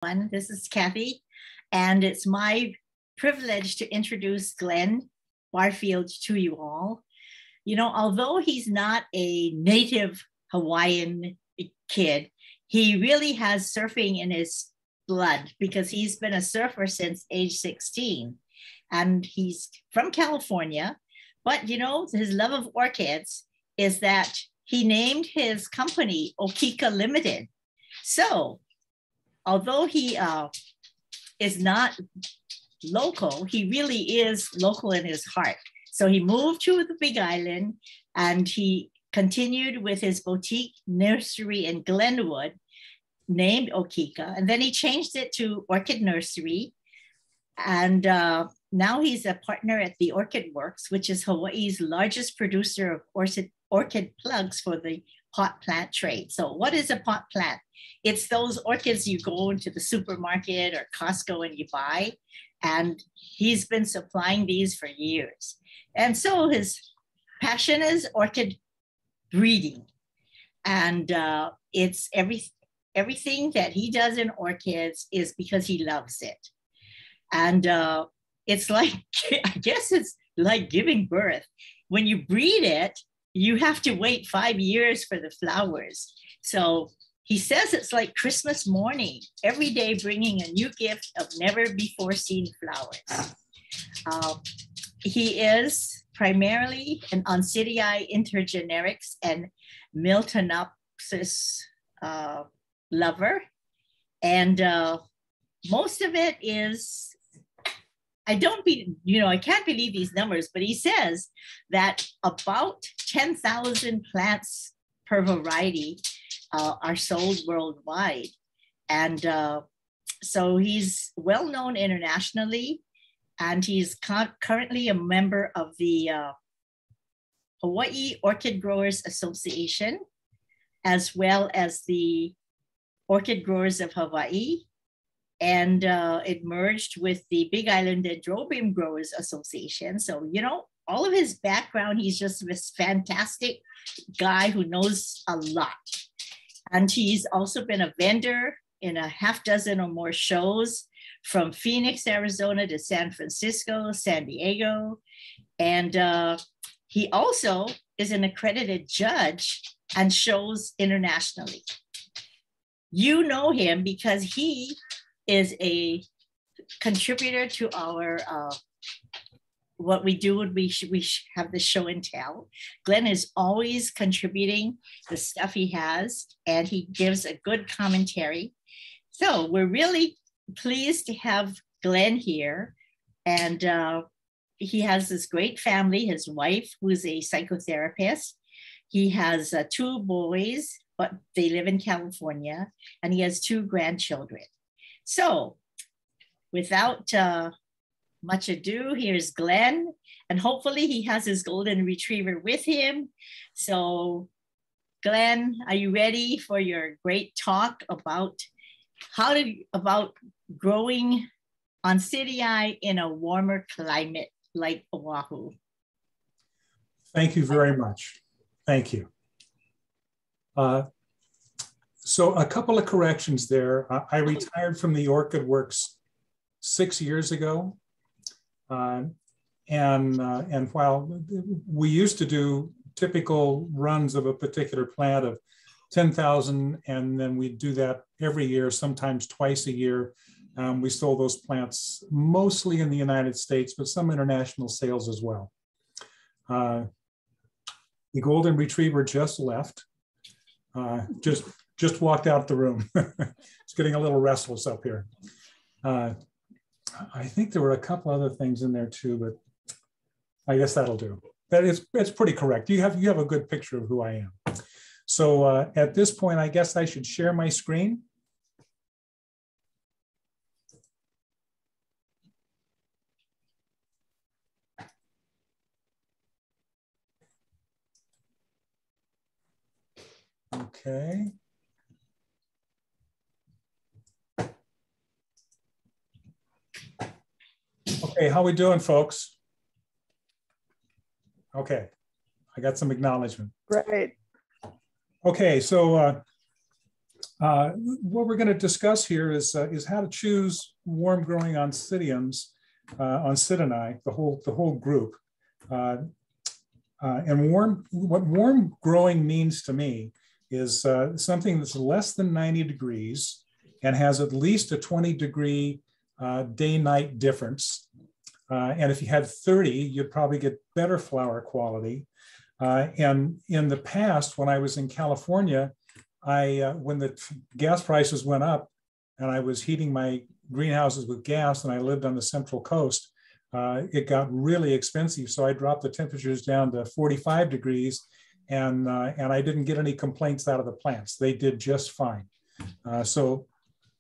This is Kathy, and it's my privilege to introduce Glen Barfield to you all. You know, although he's not a native Hawaiian kid, he really has surfing in his blood because he's been a surfer since age 16. And he's from California, but you know, his love of orchids is that he named his company Okika Limited. So although he is not local, he really is local in his heart. So he moved to the Big Island and he continued with his boutique nursery in Glenwood named Okika. And then he changed it to Orchid Nursery. And now he's a partner at the Orchid Works, which is Hawaii's largest producer of orchid plugs for the pot plant trade. So what is a pot plant? It's those orchids you go into the supermarket or Costco and you buy. And he's been supplying these for years. And so his passion is orchid breeding. And it's everything that he does in orchids is because he loves it. And it's like, I guess it's like giving birth. When you breed it, you have to wait 5 years for the flowers. So he says it's like Christmas morning, every day bringing a new gift of never before seen flowers. He is primarily an Oncidiinae intergenerics and Miltonopsis lover. And most of it is, I can't believe these numbers, but he says that about 10,000 plants per variety are sold worldwide. And so he's well known internationally, and he's currently a member of the Hawaii Orchid Growers Association, as well as the Orchid Growers of Hawaii. And it merged with the Big Island Dendrobium Growers Association. So, you know, all of his background, he's just this fantastic guy who knows a lot. And he's also been a vendor in a half dozen or more shows from Phoenix, Arizona to San Francisco, San Diego. And he also is an accredited judge and shows internationally. You know him because he is a contributor to our, what we do when we have the show and tell. Glen is always contributing the stuff he has, and he gives a good commentary. So we're really pleased to have Glen here. And he has this great family, his wife, who's a psychotherapist. He has 2 boys, but they live in California, and he has 2 grandchildren. So without much ado, here's Glen, and hopefully he has his golden retriever with him. So Glen, are you ready for your great talk about about growing Oncidiinae in a warmer climate like Oahu? Thank you very much. Thank you. So a couple of corrections there. I retired from the Orchid Works 6 years ago. And while we used to do typical runs of a particular plant of 10,000, and then we do that every year, sometimes twice a year. We sold those plants mostly in the United States, but some international sales as well. The golden retriever just left, just walked out the room. It's getting a little restless up here. I think there were a couple other things in there too, but I guess that'll do. It's pretty correct. You have a good picture of who I am. So at this point, I guess I should share my screen. Okay. Okay, how we doing, folks? Okay, I got some acknowledgement. Great. Okay, so What we're going to discuss here is how to choose warm growing Oncidiums, Oncidiinae, the whole group. And what warm growing means to me is something that's less than 90 degrees and has at least a 20-degree day-night difference. And if you had 30, you'd probably get better flower quality. And in the past, when I was in California, when the gas prices went up and I was heating my greenhouses with gas and I lived on the Central Coast, it got really expensive. So I dropped the temperatures down to 45 degrees and I didn't get any complaints out of the plants. They did just fine. So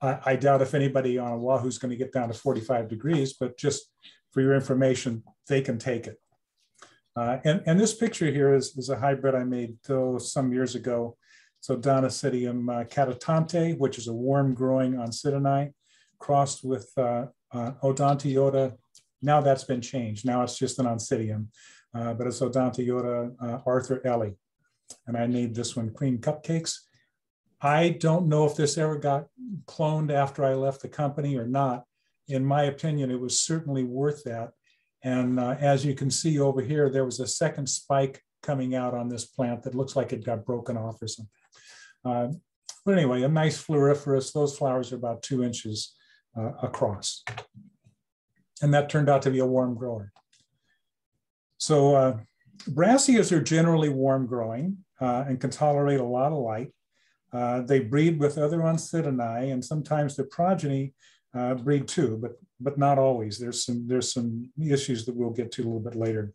I doubt if anybody on Oahu is going to get down to 45 degrees, but just for your information, they can take it. And this picture here is a hybrid I made some years ago. So Donicidium catatante, which is a warm growing Oncidiinae, crossed with Odontiota. Now that's been changed. Now it's just an Oncidium, but it's Odontiota Arthur Ellie. And I made this one Cream Cupcakes. I don't know if this ever got cloned after I left the company or not. In my opinion, it was certainly worth that. And as you can see over here, there was a second spike coming out on this plant that looks like it got broken off or something. But anyway, a nice floriferous. Those flowers are about 2 inches across. And that turned out to be a warm grower. So brassicas are generally warm growing and can tolerate a lot of light. They breed with other Oncidiinae, and sometimes their progeny breed too, but not always. There's some issues that we'll get to a little bit later.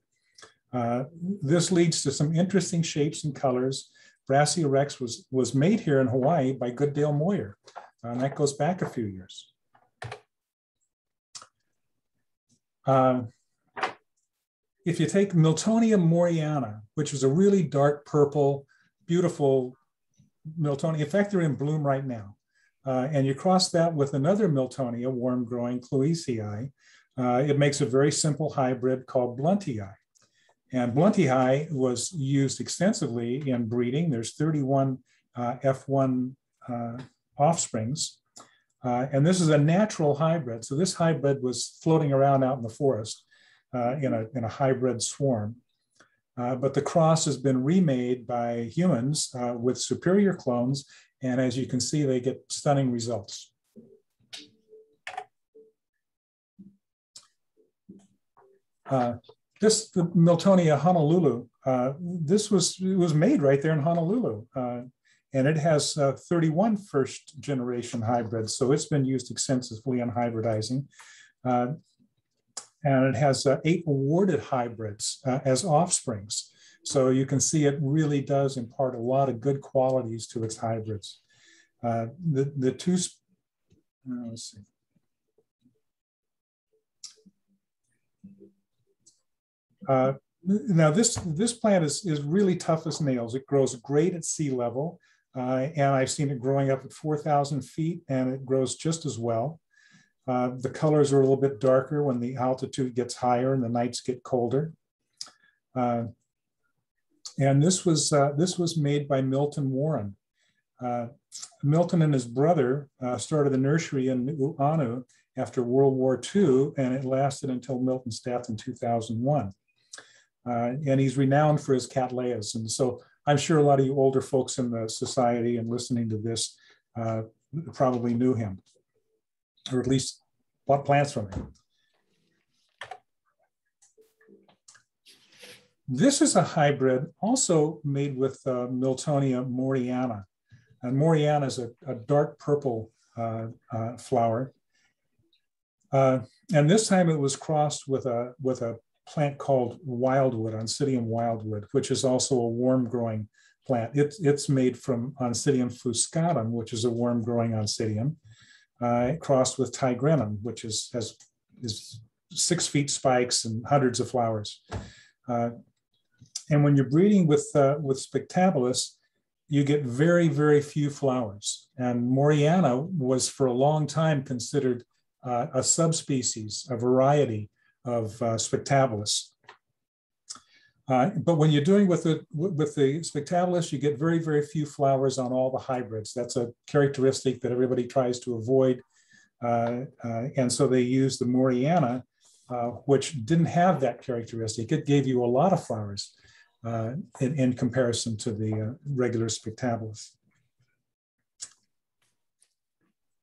This leads to some interesting shapes and colors. Brassica rex was made here in Hawaii by Goodale Moyer, and that goes back a few years. If you take Miltonia moriana, which is a really dark purple, beautiful Miltonia, in fact, they're in bloom right now, and you cross that with another Miltonia, warm growing Cloicei, it makes a very simple hybrid called Bluntii. And Bluntii was used extensively in breeding. There's 31 F1 offsprings. And this is a natural hybrid. So this hybrid was floating around out in the forest in a hybrid swarm. But the cross has been remade by humans with superior clones. And as you can see, they get stunning results. This the Miltonia Honolulu, it was made right there in Honolulu. And it has 31 first generation hybrids. So it's been used extensively in hybridizing. And it has 8 awarded hybrids as offsprings. So you can see it really does impart a lot of good qualities to its hybrids. Let's see. Now this plant is really tough as nails. It grows great at sea level. And I've seen it growing up at 4,000 feet, and it grows just as well. The colors are a little bit darker when the altitude gets higher and the nights get colder. And this was made by Milton Warren. Milton and his brother started a nursery in Nu'uanu after World War II, and it lasted until Milton's death in 2001. And he's renowned for his Cattleyas. And so I'm sure a lot of you older folks in the society and listening to this probably knew him, or at least bought plants from him. This is a hybrid also made with Miltonia moriana. And moriana is a dark purple flower. And this time it was crossed with a plant called wildwood, Oncidium wildwood, which is also a warm growing plant. It's made from Oncidium fuscatum, which is a warm growing Oncidium, crossed with tigrinum, which is 6 feet spikes and hundreds of flowers. And when you're breeding with spectabilis, you get very, very few flowers. And moriana was for a long time considered a subspecies, a variety of spectabilis. But when you're doing with the spectabilis, you get very, very few flowers on all the hybrids. That's a characteristic that everybody tries to avoid. And so they use the Moriana, which didn't have that characteristic. It gave you a lot of flowers in comparison to the regular spectabilis.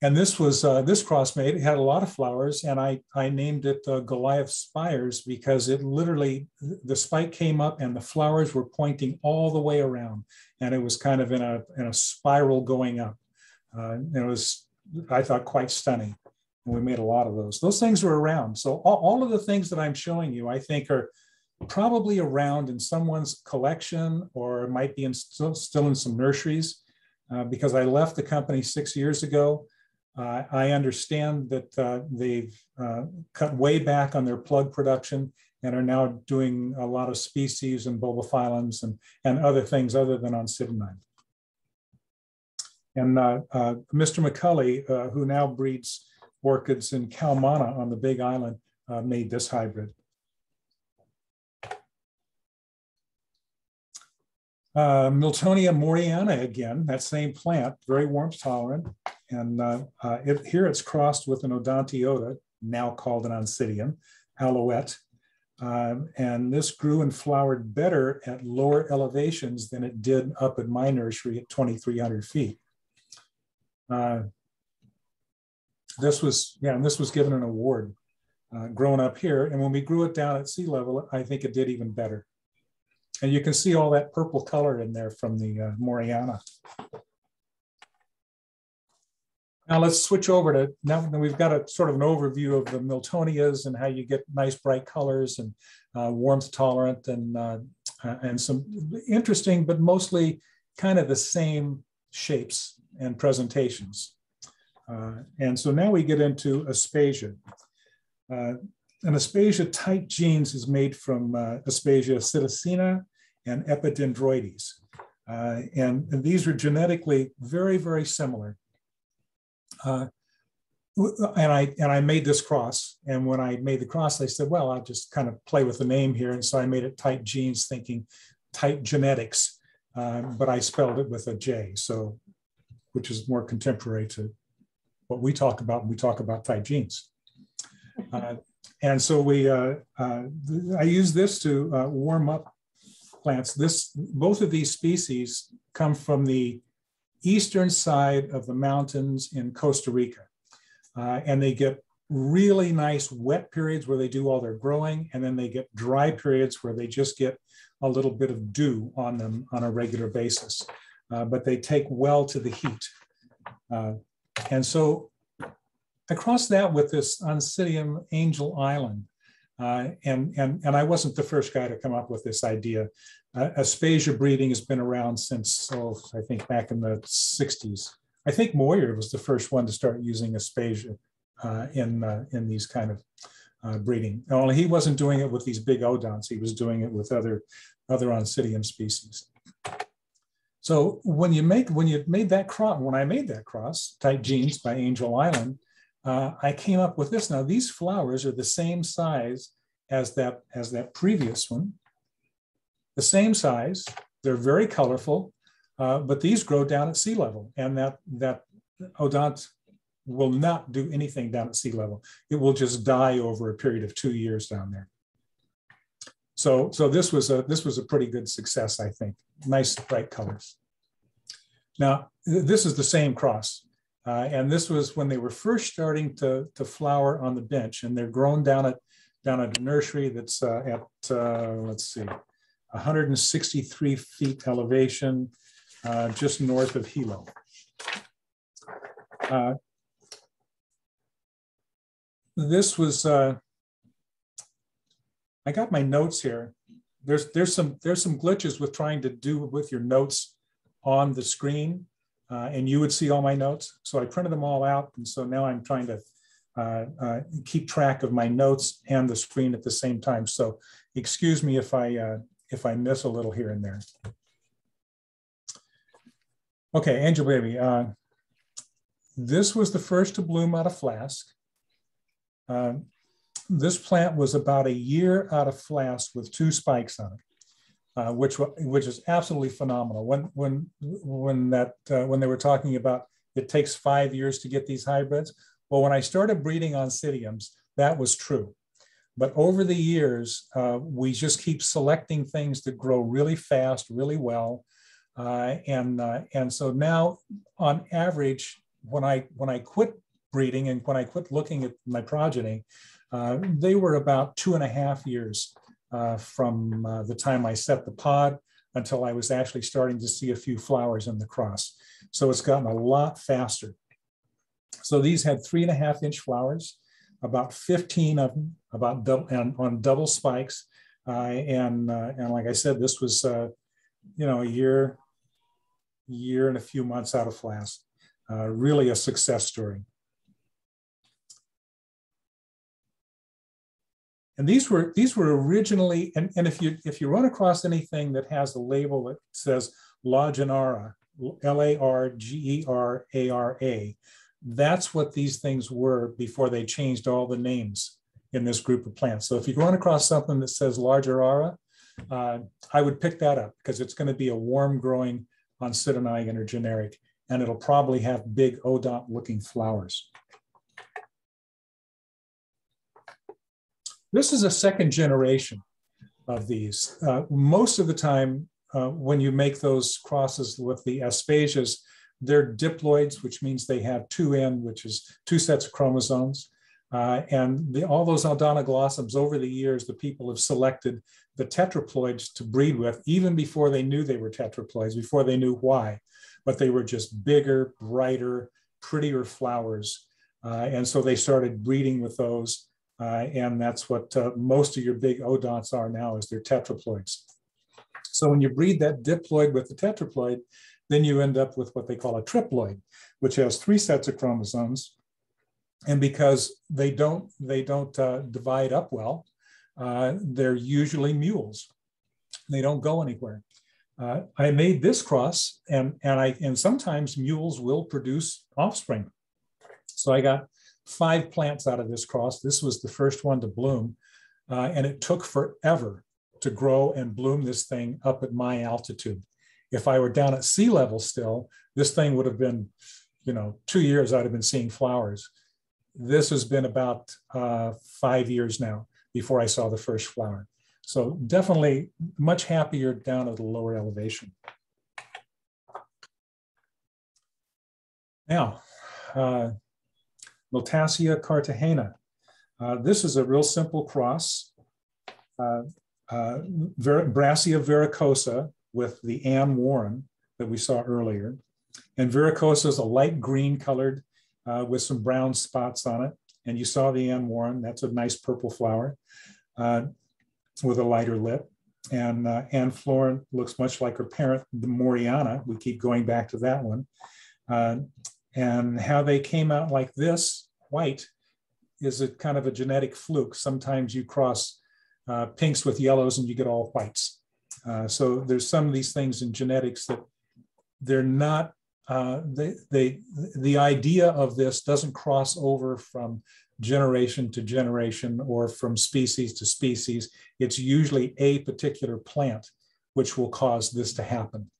And this was this crossmate. It had a lot of flowers, and I named it Goliath Spires because it literally, the spike came up and the flowers were pointing all the way around, and it was kind of in a spiral going up. It was, I thought, quite stunning. And we made a lot of those. Those things were around. So all of the things that I'm showing you, I think, are probably around in someone's collection, or might be still in some nurseries, because I left the company 6 years ago. I understand that they've cut way back on their plug production and are now doing a lot of species and bulbophyllums and other things other than Oncidiinae. And Mr. McCulley, who now breeds orchids in Kaumana on the Big Island, made this hybrid. Miltonia moriana again, that same plant, very warmth tolerant. And here it's crossed with an Odontiota, now called an Oncidium, Alouette. And this grew and flowered better at lower elevations than it did up at my nursery at 2,300 feet. This was given an award growing up here. And when we grew it down at sea level, I think it did even better. And you can see all that purple color in there from the Moriana. Now let's switch over to, now we've got a sort of an overview of the Miltonias and how you get nice bright colors and warmth tolerant and some interesting, but mostly kind of the same shapes and presentations. And so now we get into Aspasia. An Aspasia tight genes is made from Aspasia psittacina and Epidendroides. And these are genetically very, very similar. And I made this cross. And when I made the cross, I said, well, I'll just kind of play with the name here. And so I made it tight genes, thinking tight genetics, but I spelled it with a J, so, which is more contemporary to what we talk about when we talk about tight genes. And so I use this to warm up plants. Both of these species come from the eastern side of the mountains in Costa Rica. And they get really nice wet periods where they do all their growing, and then they get dry periods where they just get a little bit of dew on them on a regular basis. But they take well to the heat. And so I crossed that with this Oncidium Angel Island. And I wasn't the first guy to come up with this idea. Aspasia breeding has been around since, I think back in the 60s. I think Moyer was the first one to start using Aspasia in these kind of breeding. Only he wasn't doing it with these big odons. He was doing it with other Oncidium species. So when I made that cross, tight genes by Angel Island, I came up with this. Now these flowers are the same size as that previous one, the same size. They're very colorful, but these grow down at sea level, and that odont will not do anything down at sea level. It will just die over a period of 2 years down there. So this was a pretty good success, I think. Nice bright colors. Now this is the same cross. And this was when they were first starting to flower on the bench, and they're grown down at a nursery that's at let's see, 163 feet elevation, just north of Hilo. This was I got my notes here. There's some glitches with trying to do with your notes on the screen. And you would see all my notes. So I printed them all out. And so now I'm trying to keep track of my notes and the screen at the same time. So excuse me if I miss a little here and there. Okay, Angel Baby. This was the first to bloom out of flask. This plant was about a year out of flask with 2 spikes on it. which is absolutely phenomenal. When they were talking about it takes 5 years to get these hybrids. Well, when I started breeding Oncidiums, that was true. But over the years, we just keep selecting things that grow really fast, really well. And so now, on average, when I quit breeding and when I quit looking at my progeny, they were about 2.5 years from the time I set the pod until I was actually starting to see a few flowers in the cross. So it's gotten a lot faster. So these had 3.5-inch flowers, about 15 of them, about double, and on double spikes. And like I said, this was a year and a few months out of flask. Really a success story. And these were originally, and if you run across anything that has a label that says Largenara, Largerara, that's what these things were before they changed all the names in this group of plants. So if you run across something that says Largerara, I would pick that up because it's going to be a warm growing Oncidiinae intergeneric, and it'll probably have big odont looking flowers. This is a second generation of these. Most of the time, when you make those crosses with the aspasias, they're diploids, which means they have 2N, which is 2 sets of chromosomes. And all those Odontoglossums over the years, the people have selected the tetraploids to breed with, even before they knew they were tetraploids, before they knew why. But they were just bigger, brighter, prettier flowers. And so they started breeding with those. And that's what most of your big odonts are now, is they're tetraploids. So when you breed that diploid with the tetraploid, then you end up with what they call a triploid, which has 3 sets of chromosomes. And because they don't divide up well, they're usually mules. They don't go anywhere. I made this cross, and sometimes mules will produce offspring. So I got 5 plants out of this cross. This was the first one to bloom, and it took forever to grow and bloom this thing up at my altitude. If I were down at sea level still, this thing would have been, 2 years I'd have been seeing flowers. This has been about 5 years now before I saw the first flower. So definitely much happier down at the lower elevation. Now, Miltassia cartagena. This is a real simple cross. Brassia vericosa with the Ann Warren that we saw earlier. And vericosa is a light green colored with some brown spots on it. And you saw the Ann Warren, that's a nice purple flower with a lighter lip. And Ann Florent looks much like her parent, the Moriana. We keep going back to that one. And how they came out like this, white, is a kind of a genetic fluke. Sometimes you cross pinks with yellows and you get all whites. So there's some of these things in genetics that they're not, the idea of this doesn't cross over from generation to generation or from species to species. It's usually a particular plant which will cause this to happen.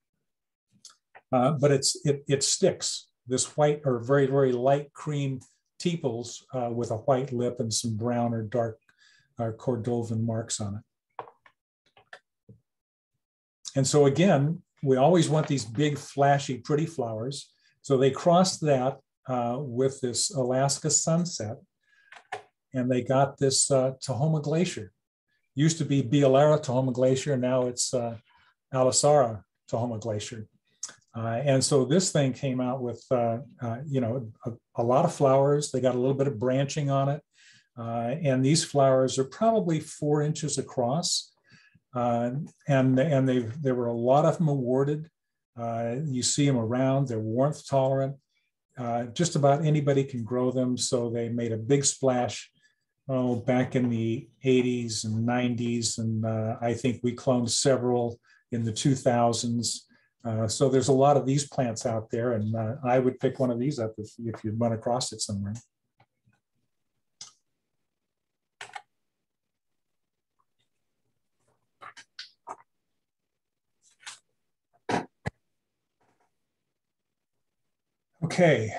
But it sticks. This white or very, very light cream tepals with a white lip and some brown or dark Cordovan marks on it. And so again, we always want these big, flashy, pretty flowers. So they crossed that with this Alaska Sunset, and they got this Tahoma Glacier. Used to be Bialara Tahoma Glacier, now it's Alisara Tahoma Glacier. And so this thing came out with, a lot of flowers. They got a little bit of branching on it. And these flowers are probably 4 inches across. And there were a lot of them awarded. You see them around, they're warmth tolerant. Just about anybody can grow them. So they made a big splash back in the 80s and 90s. And I think we cloned several in the 2000s. So there's a lot of these plants out there, and I would pick one of these up if you run across it somewhere. Okay.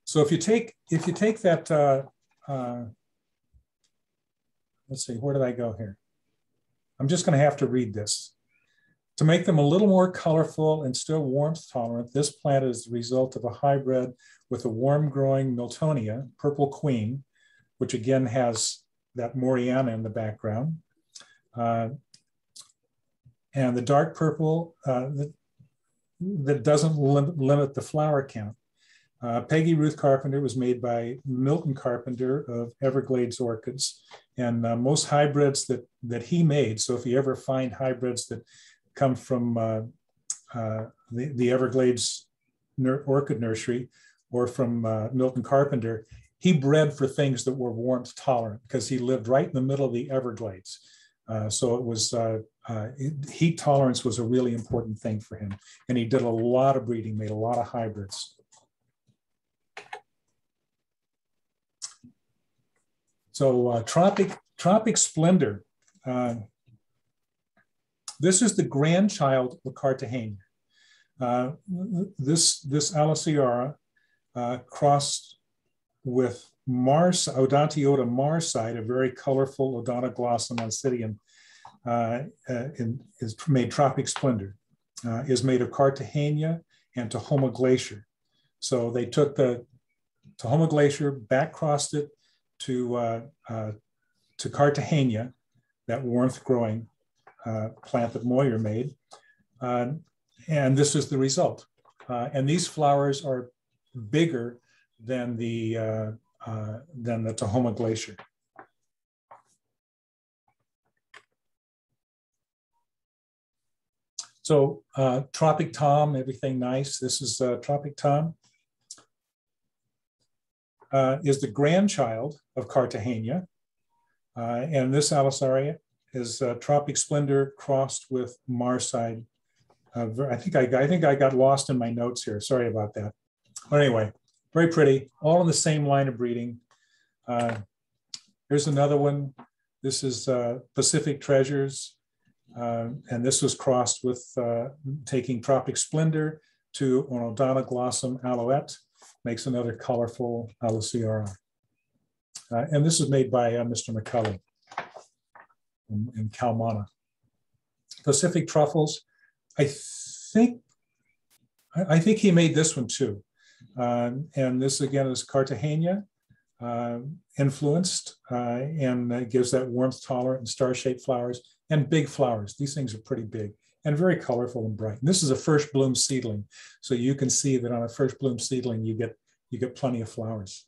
So if you take that, let's see, where did I go here? I'm just going to have to read this. To make them a little more colorful and still warmth tolerant, this plant is the result of a hybrid with a warm growing Miltonia, purple queen, which again has that Moriana in the background. And the dark purple that doesn't limit the flower count. Peggy Ruth Carpenter was made by Milton Carpenter of Everglades Orchids. And most hybrids that he made, so if you ever find hybrids that come from the Everglades Orchid Nursery or from Milton Carpenter, he bred for things that were warmth tolerant because he lived right in the middle of the Everglades. So it was, heat tolerance was a really important thing for him. And he did a lot of breeding, made a lot of hybrids. So Tropic Splendor. This is the grandchild of Cartagena. This Aliciara crossed with Odontoglossum marside, a very colorful Odontoglossum oncidium, is made Tropic Splendor, is made of Cartagena and Tahoma Glacier. So they took the Tahoma Glacier, back crossed it to Cartagena, that warmth growing plant that Moyer made. And this is the result. And these flowers are bigger than the Tahoma Glacier. So Tropic Tom, everything nice. This is Tropic Tom. Is the grandchild of Cartagena. And this Aliciaria is Tropic Splendor crossed with Marside. I think I got lost in my notes here. Sorry about that. But anyway, very pretty, all in the same line of breeding. Here's another one. This is Pacific Treasures. And this was crossed with taking Tropic Splendor to an Odontoglossum aloette. Makes another colorful Aliciara. And this is made by Mr. McCulley in Calmana. Pacific Truffles, I think he made this one too. And this again is Cartagena influenced and gives that warmth tolerant and star-shaped flowers and big flowers. These things are pretty big and very colorful and bright. And this is a first bloom seedling. So you can see that on a first bloom seedling, you get plenty of flowers.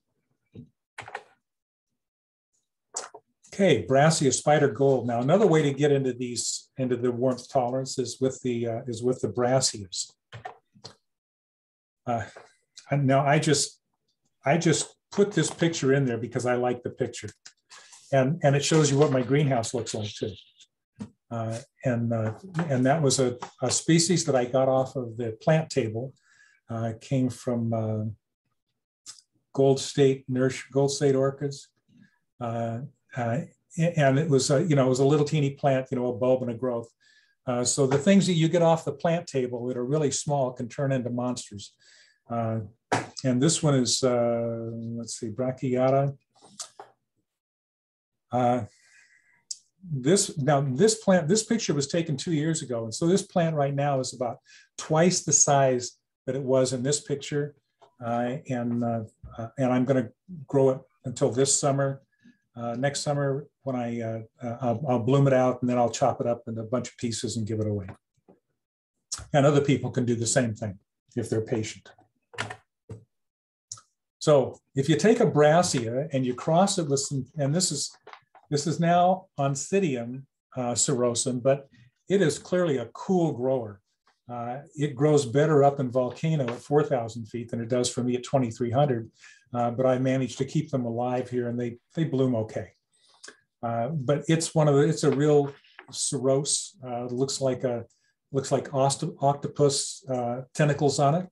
Okay, Brassia Spider Gold. Now another way to get into the warmth tolerance is with the Brassias. Now I just put this picture in there because I like the picture, and it shows you what my greenhouse looks like too. And that was a species that I got off of the plant table. Came from Gold State Orchids. And it was, it was a little teeny plant, a bulb and a growth. So the things that you get off the plant table that are really small can turn into monsters. And this one is, let's see, Brachiata. This picture was taken 2 years ago. And so this plant right now is about twice the size that it was in this picture. And I'm going to grow it until this summer. Next summer, when I'll bloom it out, and then I'll chop it up into a bunch of pieces and give it away. And other people can do the same thing if they're patient. So if you take a Brassia and you cross it with some, and this is now Oncidium cirrosum, but it is clearly a cool grower. It grows better up in Volcano at 4,000 feet than it does for me at 2,300. But I managed to keep them alive here, and they bloom okay. But it's a real cirrhose. Looks like octopus tentacles on it,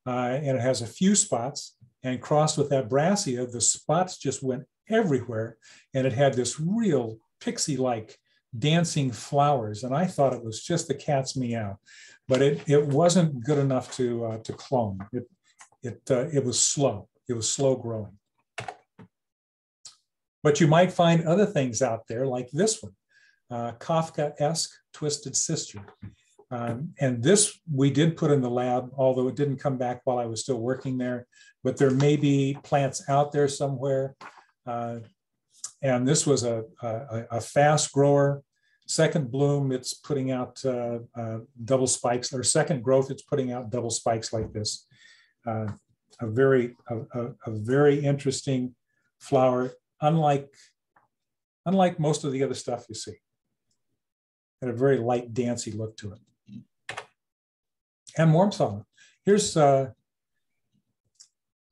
and it has a few spots. And crossed with that Brassia, the spots just went everywhere, and it had this real pixie-like dancing flowers. And I thought it was just the cat's meow. but it wasn't good enough to clone. It was slow. It was slow growing. But you might find other things out there like this one, Kafka-esque twisted sister. And this we did put in the lab, although it didn't come back while I was still working there, but there may be plants out there somewhere. And this was a fast grower. Second bloom, it's putting out double spikes, or second growth, it's putting out double spikes like this. A very interesting flower, unlike most of the other stuff you see. Had a very light, dancey look to it. And warm solid. Here's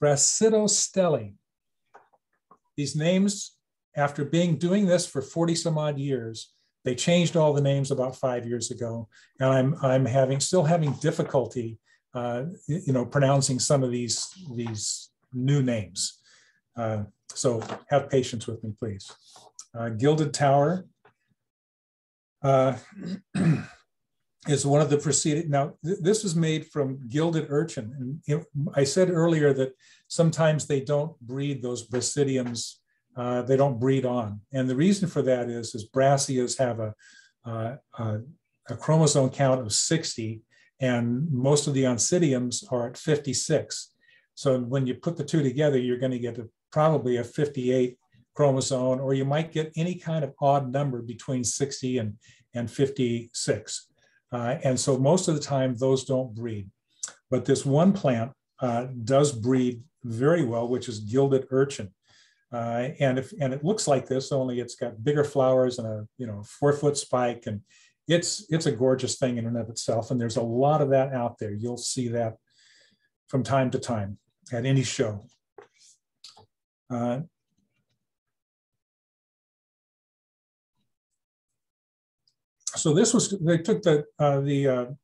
Brassidostelle. These names, after doing this for 40 some odd years, they changed all the names about 5 years ago, and I'm still having difficulty, pronouncing some of these new names. So have patience with me, please. Gilded Tower is one of the preceding. Now, this is made from gilded urchin, and I said earlier that sometimes they don't breed those Brasidiums. They don't breed on. And the reason for that is Brassias have a chromosome count of 60, and most of the Oncidiums are at 56. So when you put the two together, you're going to get probably a 58 chromosome, or you might get any kind of odd number between 60 and 56. And so most of the time, those don't breed. But this one plant does breed very well, which is gilded urchin. And it looks like this, only it's got bigger flowers and a 4-foot spike, and it's a gorgeous thing in and of itself. And there's a lot of that out there. You'll see that from time to time at any show. So this was, they took the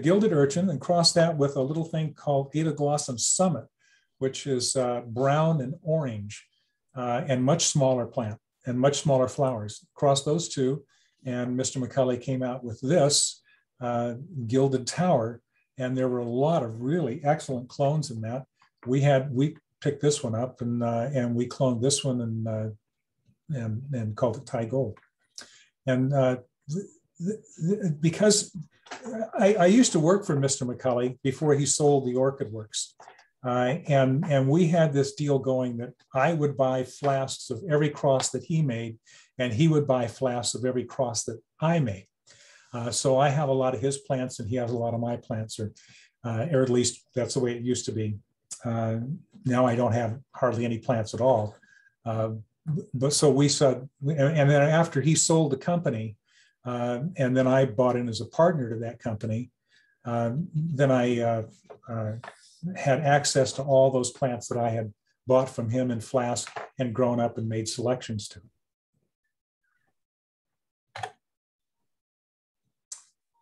gilded urchin and crossed that with a little thing called Odontoglossum summit, which is brown and orange, and much smaller plant and much smaller flowers. Crossed those two, and Mr. McCulley came out with this Gilded Tower, and there were a lot of really excellent clones in that. We picked this one up, and we cloned this one and called it Thai Gold. And because I used to work for Mr. McCulley before he sold the Orchid Works. And we had this deal going that I would buy flasks of every cross that he made, and he would buy flasks of every cross that I made. So I have a lot of his plants, and he has a lot of my plants, or at least that's the way it used to be. Now I don't have hardly any plants at all. But so we said, and then after he sold the company, and then I bought in as a partner to that company, then I had access to all those plants that I had bought from him in flask and grown up and made selections to.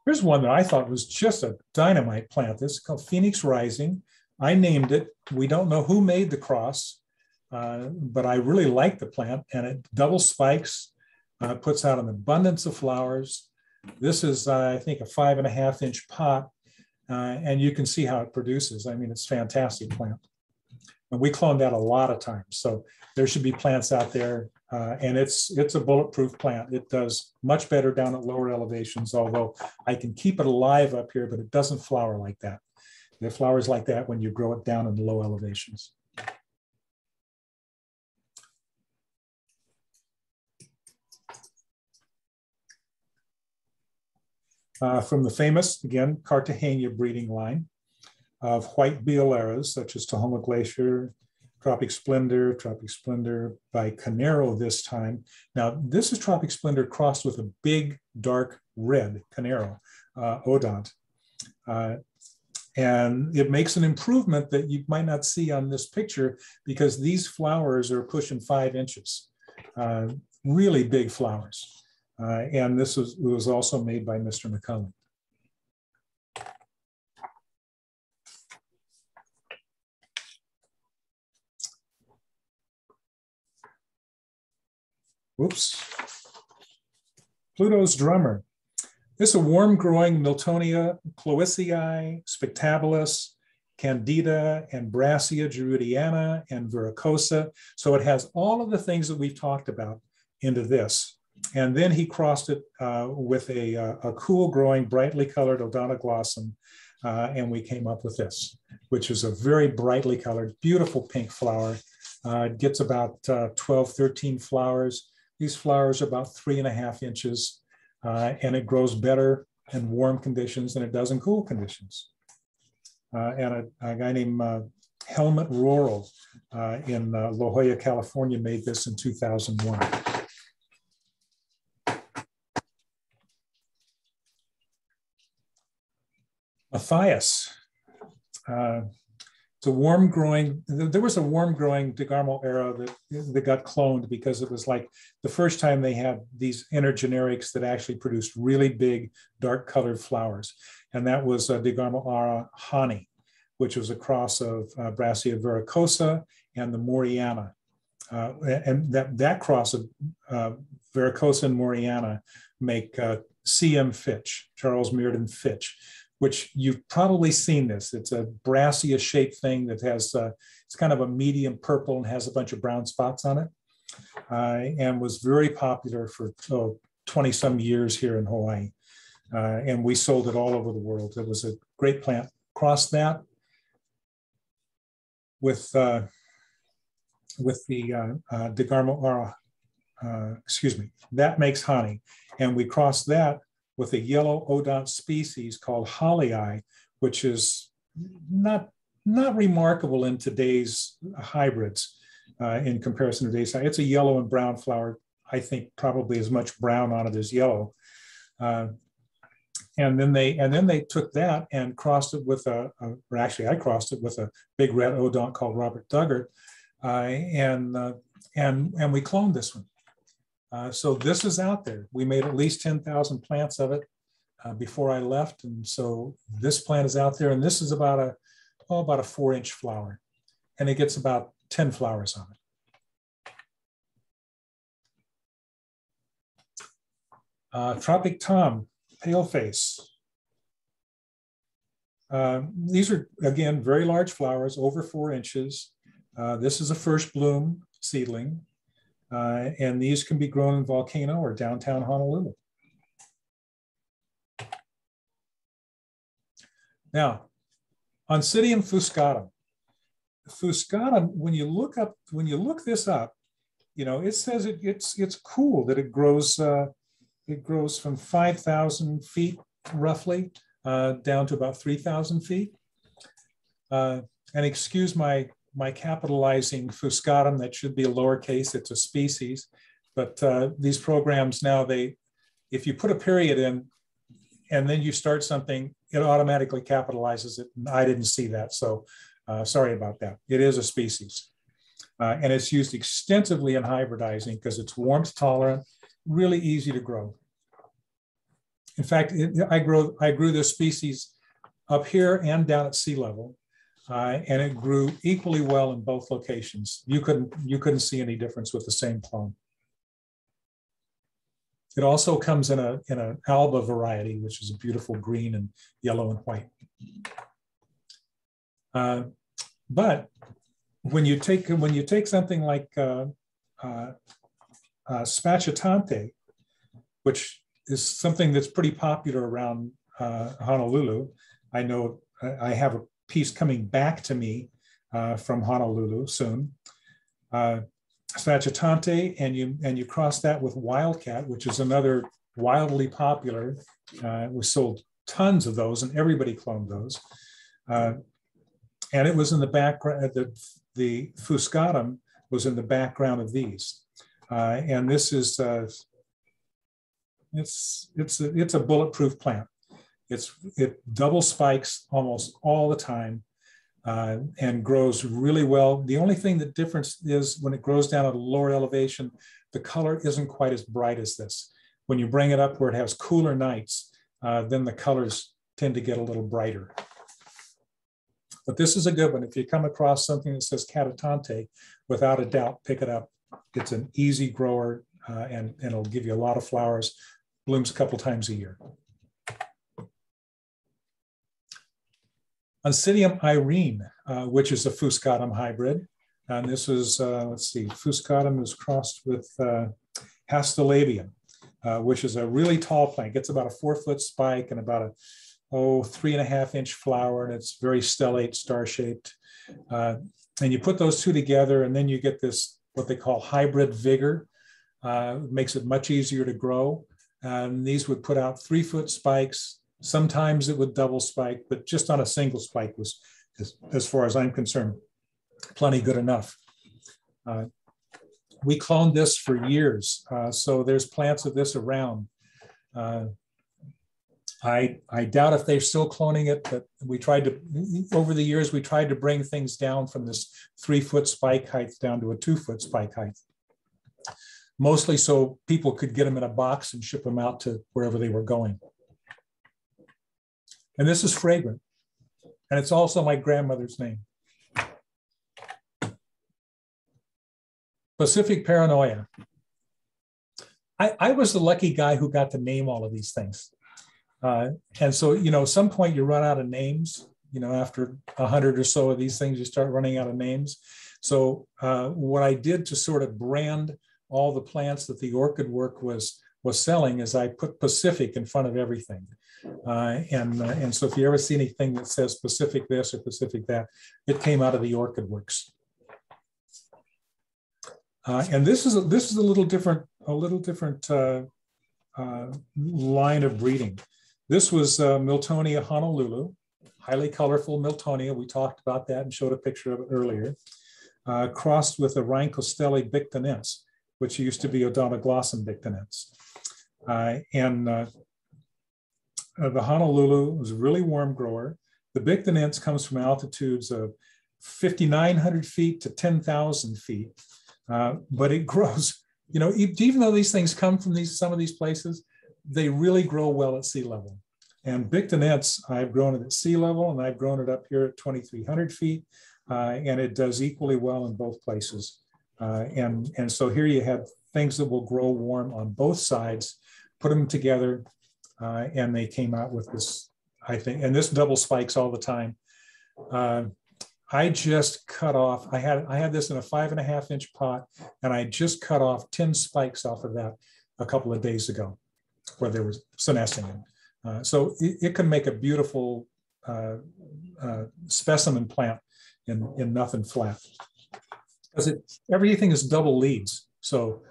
Here's one that I thought was just a dynamite plant. This is called Phoenix Rising. I named it. We don't know who made the cross, but I really like the plant, and it double spikes, puts out an abundance of flowers. This is, I think, a 5.5-inch pot. And you can see how it produces. I mean, it's a fantastic plant. And we cloned that a lot of times. So there should be plants out there. And it's a bulletproof plant. It does much better down at lower elevations, although I can keep it alive up here, but it doesn't flower like that. It flowers like that when you grow it down in the low elevations. From the famous, again, Cartagena breeding line of white Biolaras, such as Tahoma Glacier, Tropic Splendor by Canero this time. Now, this is Tropic Splendor crossed with a big, dark red Canero, Odont. And it makes an improvement that you might not see on this picture because these flowers are pushing 5 inches, really big flowers. And this was also made by Mr. McCulley. Oops. Pluto's Drummer. It's a warm growing Miltonia, Cloicei, Spectabilis, Candida, and Brassia Druidiana, and Verrucosa. So it has all of the things that we've talked about into this. And then he crossed it with a cool growing, brightly colored Odontoglossum, and we came up with this, which is a very brightly colored, beautiful pink flower. It gets about 12, 13 flowers. These flowers are about 3.5 inches, and it grows better in warm conditions than it does in cool conditions. And a guy named Helmut Rural in La Jolla, California, made this in 2001. Matthias. It's a warm growing, there was a warm growing DeGarmo era that got cloned because it was like the first time they had these intergenerics that actually produced really big, dark colored flowers. And that was DeGarmo ara Hani, which was a cross of Brassia verrucosa and the Moriana. And that cross of Verrucosa and Moriana make C.M. Fitch, Charles Meerden Fitch, which you've probably seen this. It's a brassia shaped thing that has, it's kind of a medium purple and has a bunch of brown spots on it, and was very popular for 20 some years here in Hawaii. And we sold it all over the world. It was a great plant. Cross that with the DeGarmo ara, that makes honey. And we crossed that with a yellow odont species called Hollii, which is not remarkable in today's hybrids in comparison to today's. It's a yellow and brown flower. I think probably as much brown on it as yellow. And then they took that and crossed it with or actually I crossed it with a big red odont called Robert Duggart, and we cloned this one. So this is out there. We made at least 10,000 plants of it before I left. And so this plant is out there, and this is about a 4-inch flower, and it gets about 10 flowers on it. Tropic Tom, paleface. These are, again, very large flowers, over 4 inches. This is a first bloom seedling. And these can be grown in Volcano or downtown Honolulu. Now, Oncidium fuscatum. Fuscatum, when you look this up, you know, it says it's cool that it grows from 5,000 feet roughly down to about 3,000 feet. And excuse my capitalizing fuscatum, that should be a lowercase, it's a species. But these programs now, if you put a period in and then you start something, it automatically capitalizes it. And I didn't see that, so sorry about that. It is a species. And it's used extensively in hybridizing because it's warmth tolerant, really easy to grow. In fact, I grew this species up here and down at sea level. And it grew equally well in both locations. You couldn't see any difference with the same clone. It also comes in an alba variety, which is a beautiful green and yellow and white. But when you take something like spachitante, which is something that's pretty popular around Honolulu, I know I have a piece coming back to me from Honolulu soon. Spachitante, and you cross that with Wildcat, which is another wildly popular. We sold tons of those, and everybody cloned those. And it was in the background. The fuscatum was in the background of these, and this is it's a bulletproof plant. It double spikes almost all the time and grows really well. The only thing that difference is when it grows down at a lower elevation, the color isn't quite as bright as this. When you bring it up where it has cooler nights, then the colors tend to get a little brighter. But this is a good one. If you come across something that says Catatante, without a doubt, pick it up. It's an easy grower and it'll give you a lot of flowers, blooms a couple times a year. Oncidium irene, which is a Fuscatum hybrid. And this is, let's see, Fuscatum is crossed with Hastalabium, which is a really tall plant. It's about a 4-foot spike and about a 3.5-inch flower, and it's very stellate, star-shaped. And you put those two together, and then you get this, what they call hybrid vigor. Makes it much easier to grow. And these would put out 3-foot spikes. Sometimes it would double spike, but just on a single spike was, as far as I'm concerned, plenty good enough. We cloned this for years. So there's plants of this around. I doubt if they're still cloning it, but we tried to, over the years, we tried to bring things down from this 3-foot spike height down to a 2-foot spike height. Mostly so people could get them in a box and ship them out to wherever they were going. And this is fragrant. And it's also my grandmother's name. Pacific Paranoia. I was the lucky guy who got to name all of these things. And so, you know, at some point you run out of names, you know, after 100 or so of these things, you start running out of names. So what I did to sort of brand all the plants that the orchid work was selling is I put Pacific in front of everything. And so if you ever see anything that says Pacific this or Pacific that, it came out of the orchid works. And this is a little different line of breeding. This was Miltonia Honolulu, highly colorful Miltonia. We talked about that and showed a picture of it earlier. Crossed with a Rhynchostelli bictinense, which used to be Odontoglossum bictinense. The Honolulu was a really warm grower. The bictinense comes from altitudes of 5,900 feet to 10,000 feet. But it grows, you know, even though these things come from some of these places, they really grow well at sea level. And bictinense, I've grown it at sea level, and I've grown it up here at 2,300 feet, and it does equally well in both places. And so here you have things that will grow warm on both sides, put them together, and they came out with this, I think, and this double spikes all the time. I just cut off, I had this in a 5.5-inch pot, and I just cut off 10 spikes off of that a couple of days ago, where there was senescing. So it can make a beautiful specimen plant in nothing flat. Because everything is double leads. So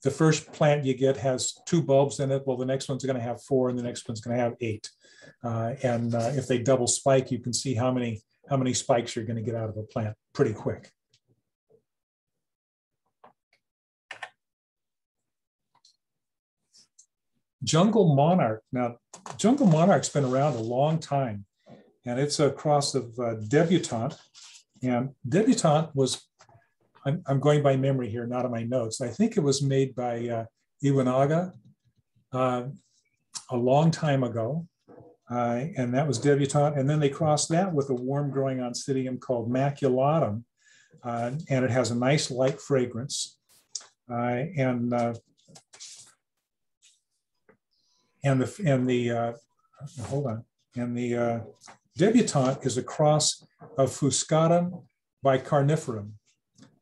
the first plant you get has 2 bulbs in it. Well, the next one's going to have 4, and the next one's going to have 8. And if they double spike, you can see how many spikes you're going to get out of a plant pretty quick. Jungle Monarch. Now, Jungle Monarch's been around a long time, and it's a cross of Debutante. And Debutante was, I'm going by memory here, not on my notes. I think it was made by Iwanaga a long time ago. And that was Debutante. And then they crossed that with a warm growing Oncidium called Maculatum. And it has a nice light fragrance. The Debutante is a cross of Fuscatum bicarniferum.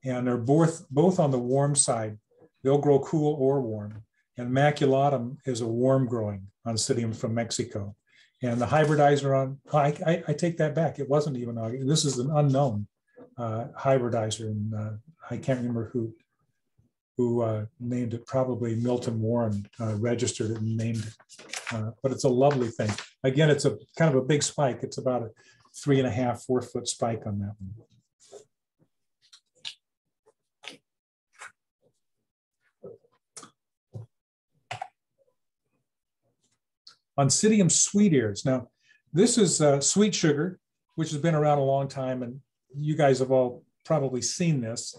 And they're both on the warm side. They'll grow cool or warm. And Maculatum is a warm growing Oncidium from Mexico. And the hybridizer on, I take that back. It wasn't even, this is an unknown hybridizer. And I can't remember who named it. Probably Milton Warren registered it and named it. But it's a lovely thing. Again, it's a kind of a big spike. It's about a 3.5, 4-foot spike on that one. Oncidium sweet ears. Now, this is sweet sugar, which has been around a long time, and you guys have all probably seen this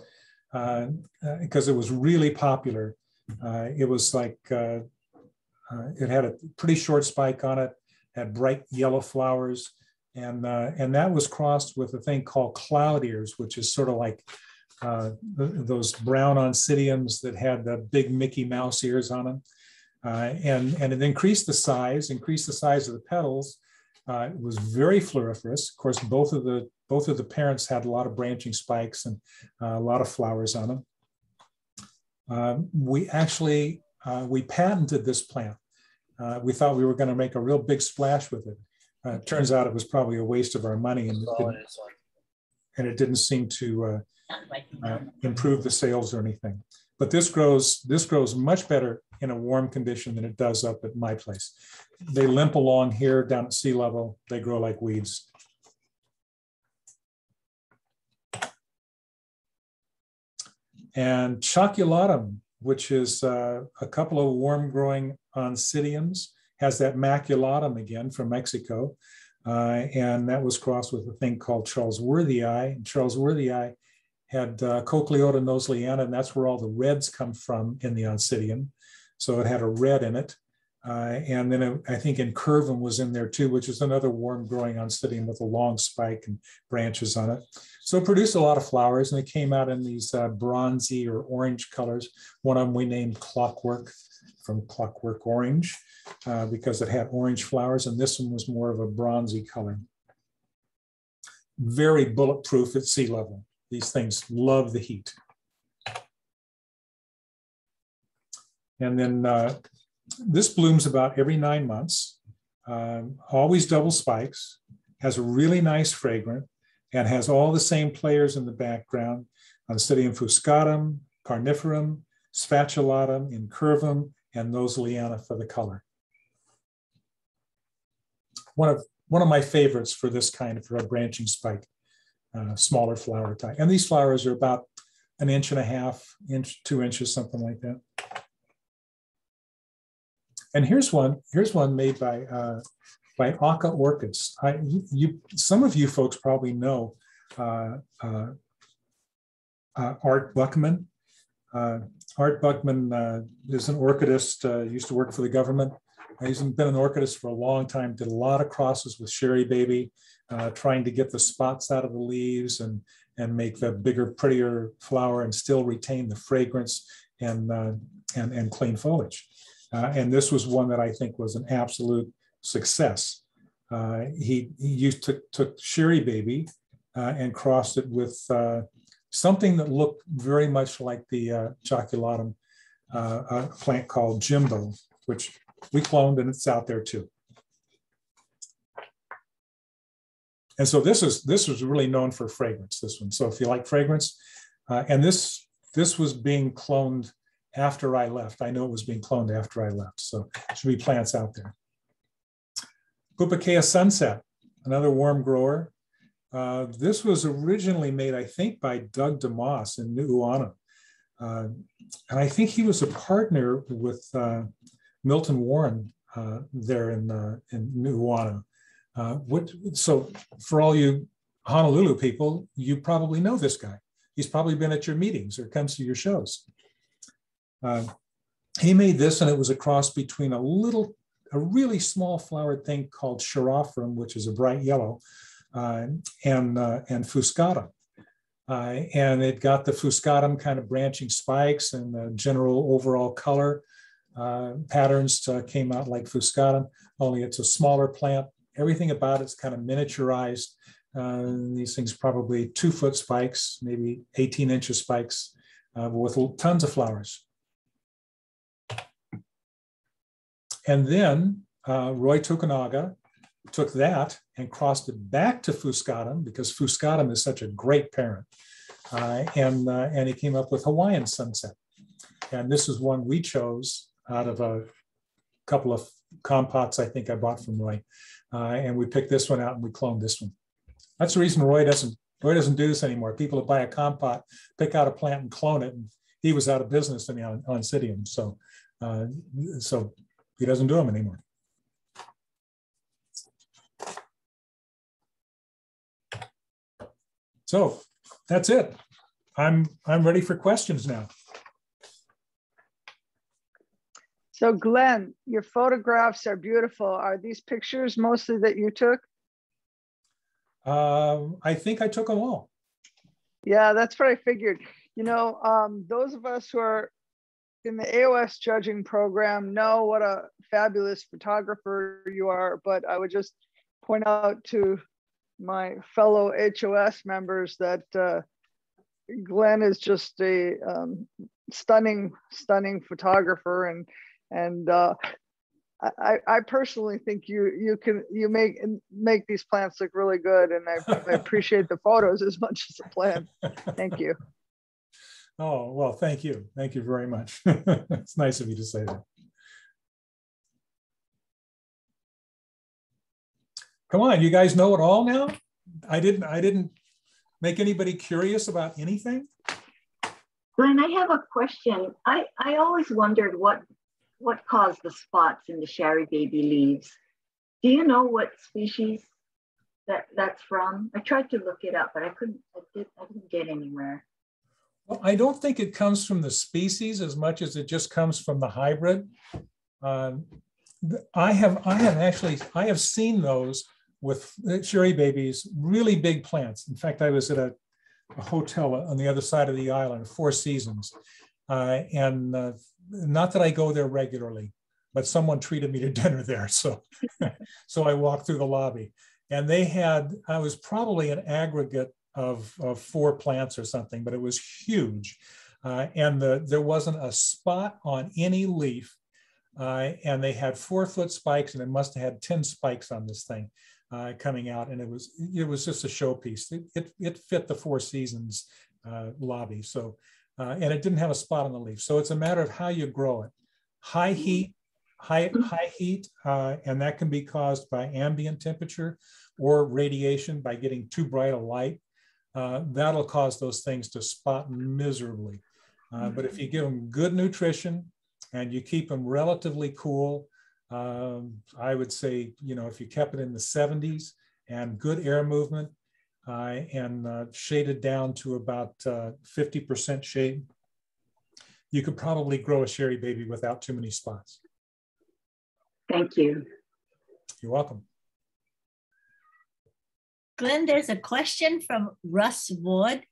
because it was really popular. It was like, it had a pretty short spike on it, had bright yellow flowers, and that was crossed with a thing called cloud ears, which is sort of like those brown Oncidiums that had the big Mickey Mouse ears on them. And it increased the size of the petals, It was very floriferous. Of course, both of the parents had a lot of branching spikes and a lot of flowers on them. We patented this plant. We thought we were going to make a real big splash with it. Turns out it was probably a waste of our money, and it didn't seem to improve the sales or anything. But this grows much better in a warm condition than it does up at my place. They limp along here down at sea level. They grow like weeds. And choculatum, which is a couple of warm growing oncidiums, has that maculatum again from Mexico. And that was crossed with a thing called Charlesworthii. And Charlesworthii had Cochleota nosleana, and that's where all the reds come from in the oncidium. So it had a red in it. And then I think Incurvum was in there too, which is another warm growing oncidium with a long spike and branches on it. So it produced a lot of flowers, and they came out in these bronzy or orange colors. One of them we named Clockwork, from Clockwork Orange, because it had orange flowers, and this one was more of a bronzy color. Very bulletproof at sea level. These things love the heat. And then this blooms about every 9 months, always double spikes, has a really nice fragrance, and has all the same players in the background: Oncidium fuscatum, carniferum, spatulatum, incurvum, and nosleana for the color. One of my favorites for this kind of, for a branching spike, smaller flower type. And these flowers are about 1.5 inches, 2 inches, something like that. And here's one made by Aka Orchids. Some of you folks probably know Art Buckman. Art Buckman is an orchidist, used to work for the government. He's been an orchidist for a long time, did a lot of crosses with Sherry Baby, trying to get the spots out of the leaves and make the bigger, prettier flower and still retain the fragrance and clean foliage. And this was one that I think was an absolute success. He took Sherry Baby and crossed it with something that looked very much like the choculatum plant called Jimbo, which we cloned, and it's out there too. And so this was really known for fragrance, this one. So if you like fragrance, and this was being cloned after I left. I know it was being cloned after I left. So there should be plants out there. Pupakea Sunset, another warm grower. This was originally made, I think, by Doug DeMoss in Nu'uanu. And I think he was a partner with Milton Warren there in Nu'uanu. So for all you Honolulu people, you probably know this guy. He's probably been at your meetings or comes to your shows. He made this, and it was a cross between a really small flowered thing called Chirophorum, which is a bright yellow, and Fuscatum. And it got the Fuscatum kind of branching spikes, and the general overall color patterns came out like Fuscatum, only it's a smaller plant. Everything about it's kind of miniaturized. These things probably 2-foot spikes, maybe 18-inch spikes, with tons of flowers. And then Roy Tokunaga took that and crossed it back to Fuscatum, because Fuscatum is such a great parent. And he came up with Hawaiian Sunset. And this is one we chose out of a couple of compots I think I bought from Roy. And we picked this one out and we cloned this one. That's the reason Roy doesn't do this anymore. People that buy a compot, pick out a plant and clone it. And he was out of business in the Oncidium. So he doesn't do them anymore. So that's it. I'm ready for questions now. So Glenn, your photographs are beautiful. Are these pictures mostly that you took? I think I took them all. Yeah, that's what I figured. You know, those of us who are in the HOS judging program know what a fabulous photographer you are, but I would just point out to my fellow HOS members that Glen is just a stunning photographer, and I personally think you make these plants look really good, and I appreciate the photos as much as the plant. Thank you. Oh, well, thank you very much. It's nice of you to say that. Come on, you guys know it all now? I didn't make anybody curious about anything? Glen, I have a question. I always wondered what caused the spots in the Sherry Baby leaves. Do you know what species that's from? I tried to look it up, but I didn't get anywhere. Well, I don't think it comes from the species as much as it just comes from the hybrid. I have seen those with Sherry Babies, really big plants. In fact, I was at a hotel on the other side of the island, Four Seasons. And not that I go there regularly, but someone treated me to dinner there. So, so I walked through the lobby, and they had, I was probably an aggregate of 4 plants or something, but it was huge. And there wasn't a spot on any leaf. And they had 4-foot spikes, and it must have had 10 spikes on this thing. Coming out, and it was just a showpiece. It fit the Four Seasons lobby. So, and it didn't have a spot on the leaf. So it's a matter of how you grow it. High heat, and that can be caused by ambient temperature or radiation by getting too bright a light. That'll cause those things to spot miserably. But if you give them good nutrition and you keep them relatively cool, I would say, if you kept it in the 70s and good air movement and shaded down to about 50% shade, you could probably grow a Sherry Baby without too many spots. Thank you. You're welcome. Glen, there's a question from Russ Wood,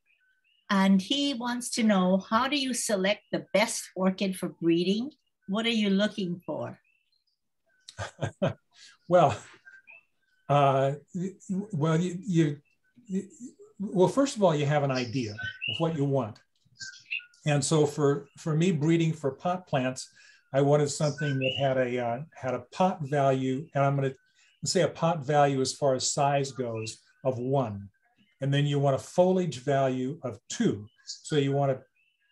and he wants to know, how do you select the best orchid for breeding? What are you looking for? Well, first of all, you have an idea of what you want. And so for me, breeding for pot plants, I wanted something that had a pot value, and I'm going to say a pot value as far as size goes of 1. And then you want a foliage value of 2. So you want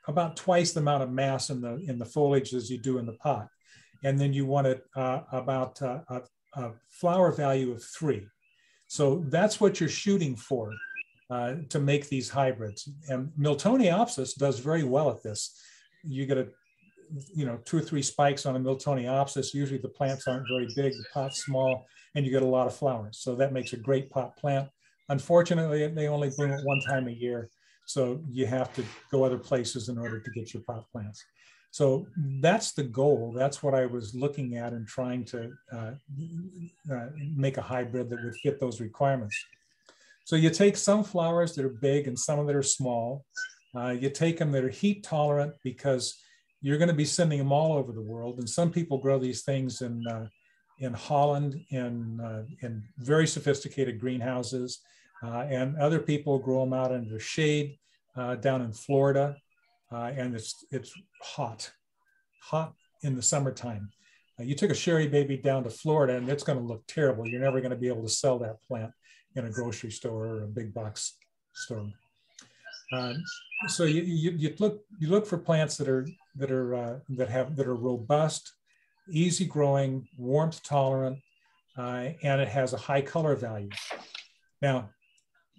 about twice the amount of mass in the foliage as you do in the pot. And then you wanted about a flower value of 3. So that's what you're shooting for to make these hybrids. And Miltoniopsis does very well at this. You get 2 or 3 spikes on a Miltoniopsis. Usually the plants aren't very big, the pot's small, and you get a lot of flowers. So that makes a great pot plant. Unfortunately, they only bloom at 1 time a year. So you have to go other places in order to get your pot plants. So that's the goal. That's what I was looking at and trying to make a hybrid that would fit those requirements. So you take some flowers that are big and some that are small. You take them that are heat tolerant, because you're going to be sending them all over the world. And some people grow these things in Holland in very sophisticated greenhouses. And other people grow them out under shade down in Florida. And it's hot in the summertime. You took a Sherry Baby down to Florida, and it's going to look terrible. You're never going to be able to sell that plant in a grocery store or a big box store. So you look for plants that are robust, easy growing, warmth tolerant, and it has a high color value. Now,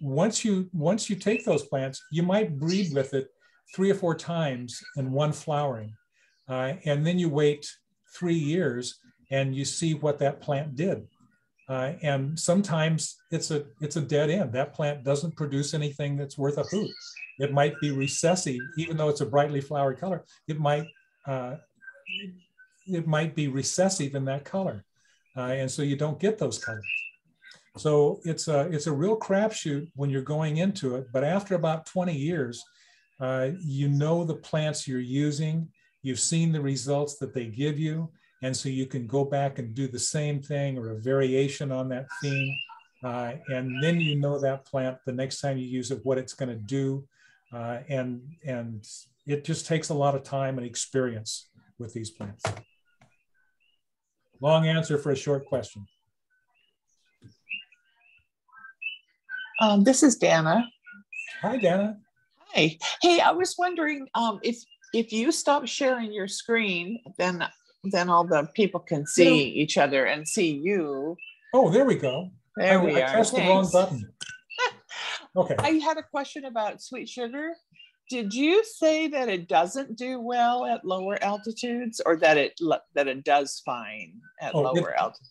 once you take those plants, you might breed with it 3 or 4 times in one flowering. And then you wait 3 years and you see what that plant did. And sometimes it's a dead end. That plant doesn't produce anything that's worth a hoot. It might be recessive, even though it's a brightly flowery color. It might be recessive in that color. And so you don't get those colors. So it's a real crapshoot when you're going into it. But after about 20 years, you know the plants you're using, you've seen the results that they give you, and so you can go back and do the same thing or a variation on that theme And then you know that plant the next time you use it, what it's going to do. And it just takes a lot of time and experience with these plants. Long answer for a short question. This is Dana. Hi, Dana. Hi. Hey, I was wondering if you stop sharing your screen, then all the people can see each other and see you. Oh, there we go. There we I are. pressed the wrong button. Okay. I had a question about sweet sugar. Did you say that it doesn't do well at lower altitudes, or that it does fine at lower altitudes?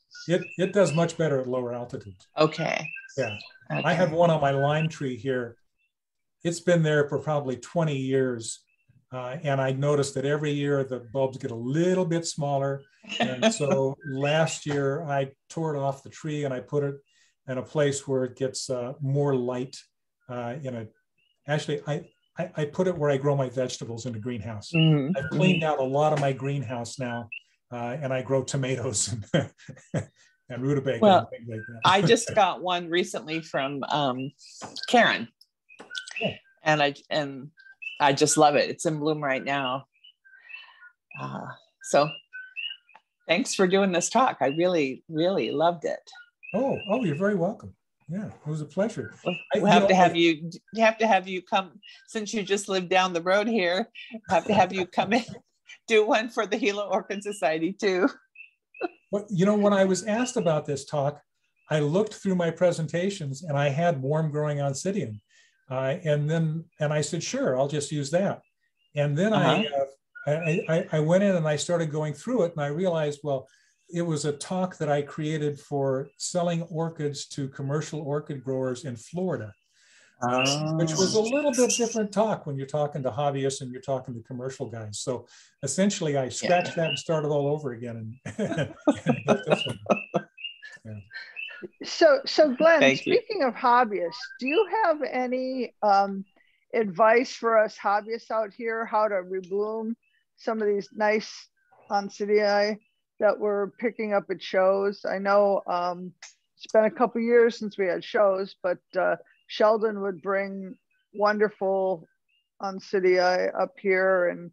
It does much better at lower altitudes. Okay. Yeah. Okay. I have one on my lime tree here. It's been there for probably 20 years. And I noticed that every year the bulbs get a little bit smaller. And so last year I tore it off the tree and I put it in a place where it gets more light. Actually, I put it where I grow my vegetables in the greenhouse. Mm-hmm. I've cleaned out a lot of my greenhouse now, and I grow tomatoes and rutabaga and things like that. I just got one recently from Karen, and I just love it. It's in bloom right now. So thanks for doing this talk. I really, really loved it. Oh, you're very welcome. Yeah, it was a pleasure. We'll have to have you come, since you just live down the road here. Have to have you come in, do one for the Gila Orchid Society too. Well, when I was asked about this talk, I looked through my presentations and I had warm growing Oncidian. And I said, sure, I'll just use that. And then I went in and I started going through it and I realized, well, it was a talk that I created for selling orchids to commercial orchid growers in Florida, which was a little bit different talk when you're talking to hobbyists and you're talking to commercial guys. So essentially I scratched that and started all over again. And built this one. Yeah. So Glenn, speaking of hobbyists, do you have any advice for us hobbyists out here, how to rebloom some of these nice Oncidiinae that we're picking up at shows? I know it's been a couple years since we had shows, but Sheldon would bring wonderful Oncidiinae up here, and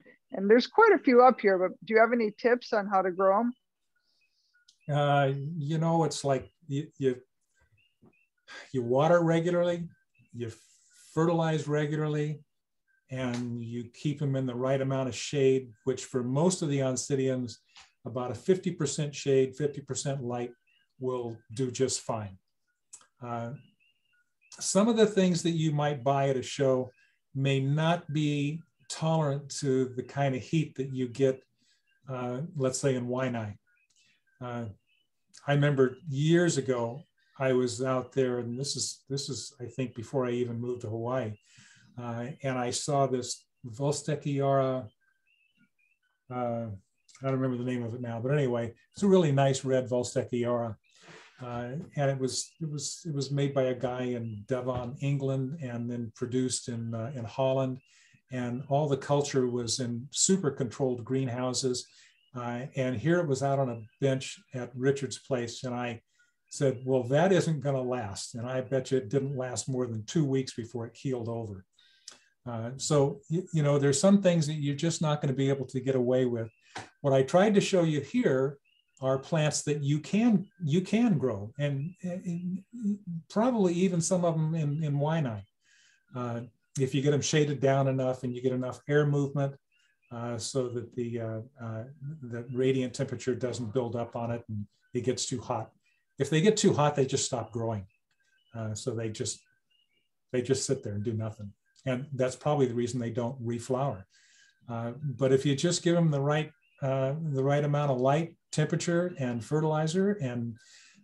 there's quite a few up here, but do you have any tips on how to grow them? It's like you water regularly, you fertilize regularly, and you keep them in the right amount of shade, which for most of the Oncidians, about a 50% shade, 50% light will do just fine. Some of the things that you might buy at a show may not be tolerant to the kind of heat that you get, let's say in Waianae. I remember years ago, I was out there, and this is I think before I even moved to Hawaii, and I saw this Volsteckiara, I don't remember the name of it now, but anyway, it's a really nice red Volsteckiara, and it was made by a guy in Devon, England, and then produced in Holland, and all the culture was in super controlled greenhouses. And here it was out on a bench at Richard's place. And I said, well, that isn't going to last. And I bet you it didn't last more than 2 weeks before it keeled over. So, there's some things that you're just not going to be able to get away with. What I tried to show you here are plants that you can grow, and probably even some of them in Waianae. If you get them shaded down enough and you get enough air movement, so that the radiant temperature doesn't build up on it and it gets too hot. If they get too hot, they just stop growing. So they just sit there and do nothing. And that's probably the reason they don't reflower. But if you just give them the right amount of light, temperature, and fertilizer, and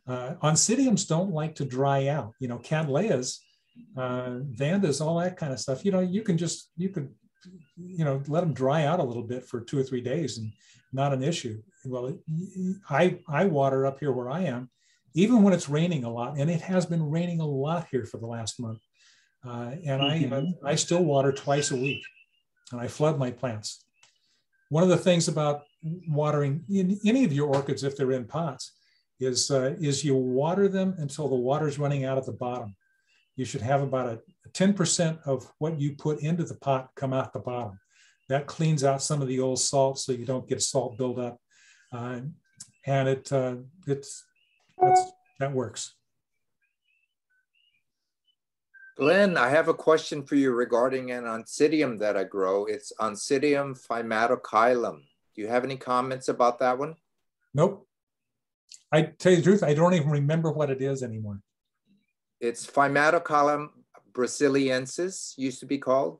Oncidiums don't like to dry out. Cattleyas, Vandas, all that kind of stuff. You could let them dry out a little bit for 2 or 3 days and not an issue. Well, I water up here where I am, even when it's raining a lot, and it has been raining a lot here for the last month. And I still water twice a week, and I flood my plants. One of the things about watering in any of your orchids, if they're in pots, is you water them until the water's running out at the bottom. You should have about a 10% of what you put into the pot come out the bottom. That cleans out some of the old salt so you don't get salt buildup. And that works. Glenn, I have a question for you regarding an Oncidium that I grow. It's Oncidium fimatocilum. Do you have any comments about that one? Nope. I tell you the truth, I don't even remember what it is anymore. It's fimatocilum brasiliensis, used to be called.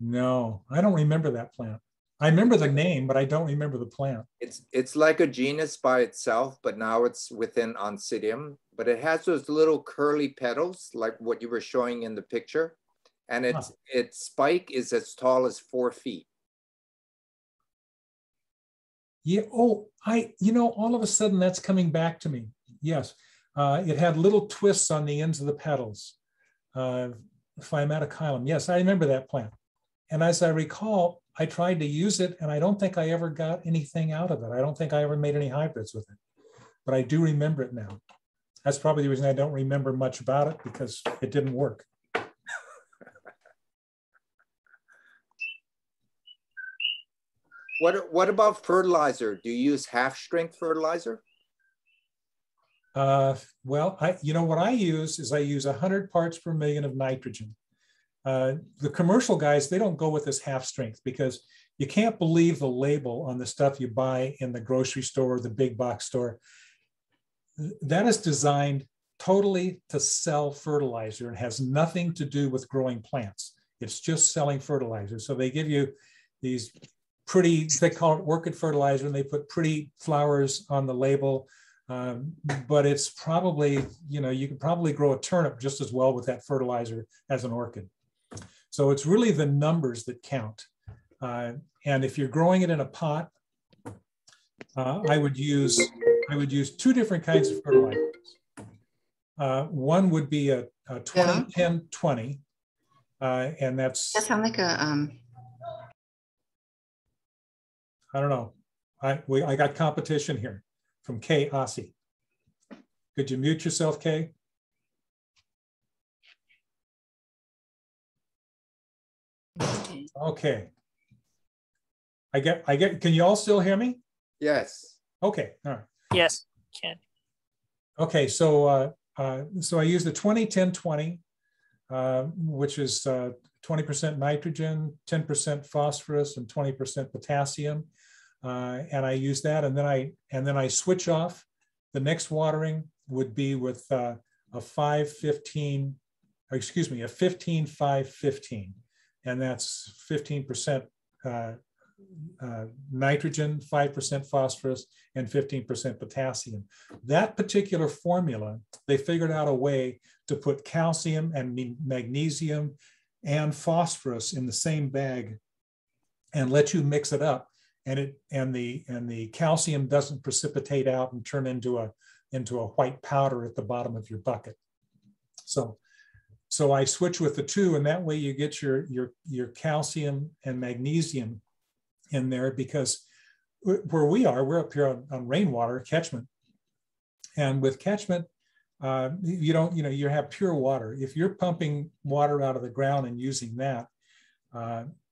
No, I don't remember that plant. I remember the name, but I don't remember the plant. It's like a genus by itself, but now it's within Oncidium. But it has those little curly petals, like what you were showing in the picture. And its spike is as tall as 4 feet. Yeah. Oh, all of a sudden that's coming back to me. Yes. It had little twists on the ends of the petals. Fimatocilum. Yes, I remember that plant. And as I recall, I tried to use it and I don't think I ever got anything out of it. I don't think I ever made any hybrids with it, but I do remember it now. That's probably the reason I don't remember much about it, because it didn't work. What about fertilizer? Do you use half-strength fertilizer? Well, what I use is I use 100 parts per million of nitrogen. The commercial guys, they don't go with this half strength because you can't believe the label on the stuff you buy in the grocery store or the big box store. That is designed totally to sell fertilizer and has nothing to do with growing plants. It's just selling fertilizer. So they give you these pretty, they call it orchid fertilizer, and they put pretty flowers on the label. But it's probably, you can probably grow a turnip just as well with that fertilizer as an orchid. So it's really the numbers that count. And if you're growing it in a pot, I would use 2 different kinds of fertilizers. One would be a 20-10-20, and that's. That sounds like a. I don't know. I got competition here from Kay Ossie. Could you mute yourself, Kay? Okay. I get, can you all still hear me? Yes. Okay, all right. Yes, can. Okay, so so I use the 20-10-20, which is 20% nitrogen, 10% phosphorus, and 20% potassium. And I use that, and then I switch off. The next watering would be with a 15-5-15, and that's 15% nitrogen, 5% phosphorus, and 15% potassium. That particular formula, they figured out a way to put calcium and magnesium and phosphorus in the same bag and let you mix it up. And the calcium doesn't precipitate out and turn into a white powder at the bottom of your bucket. So I switch with the 2, and that way you get your calcium and magnesium in there, because where we're up here on rainwater catchment, and with catchment, you have pure water. If you're pumping water out of the ground and using that,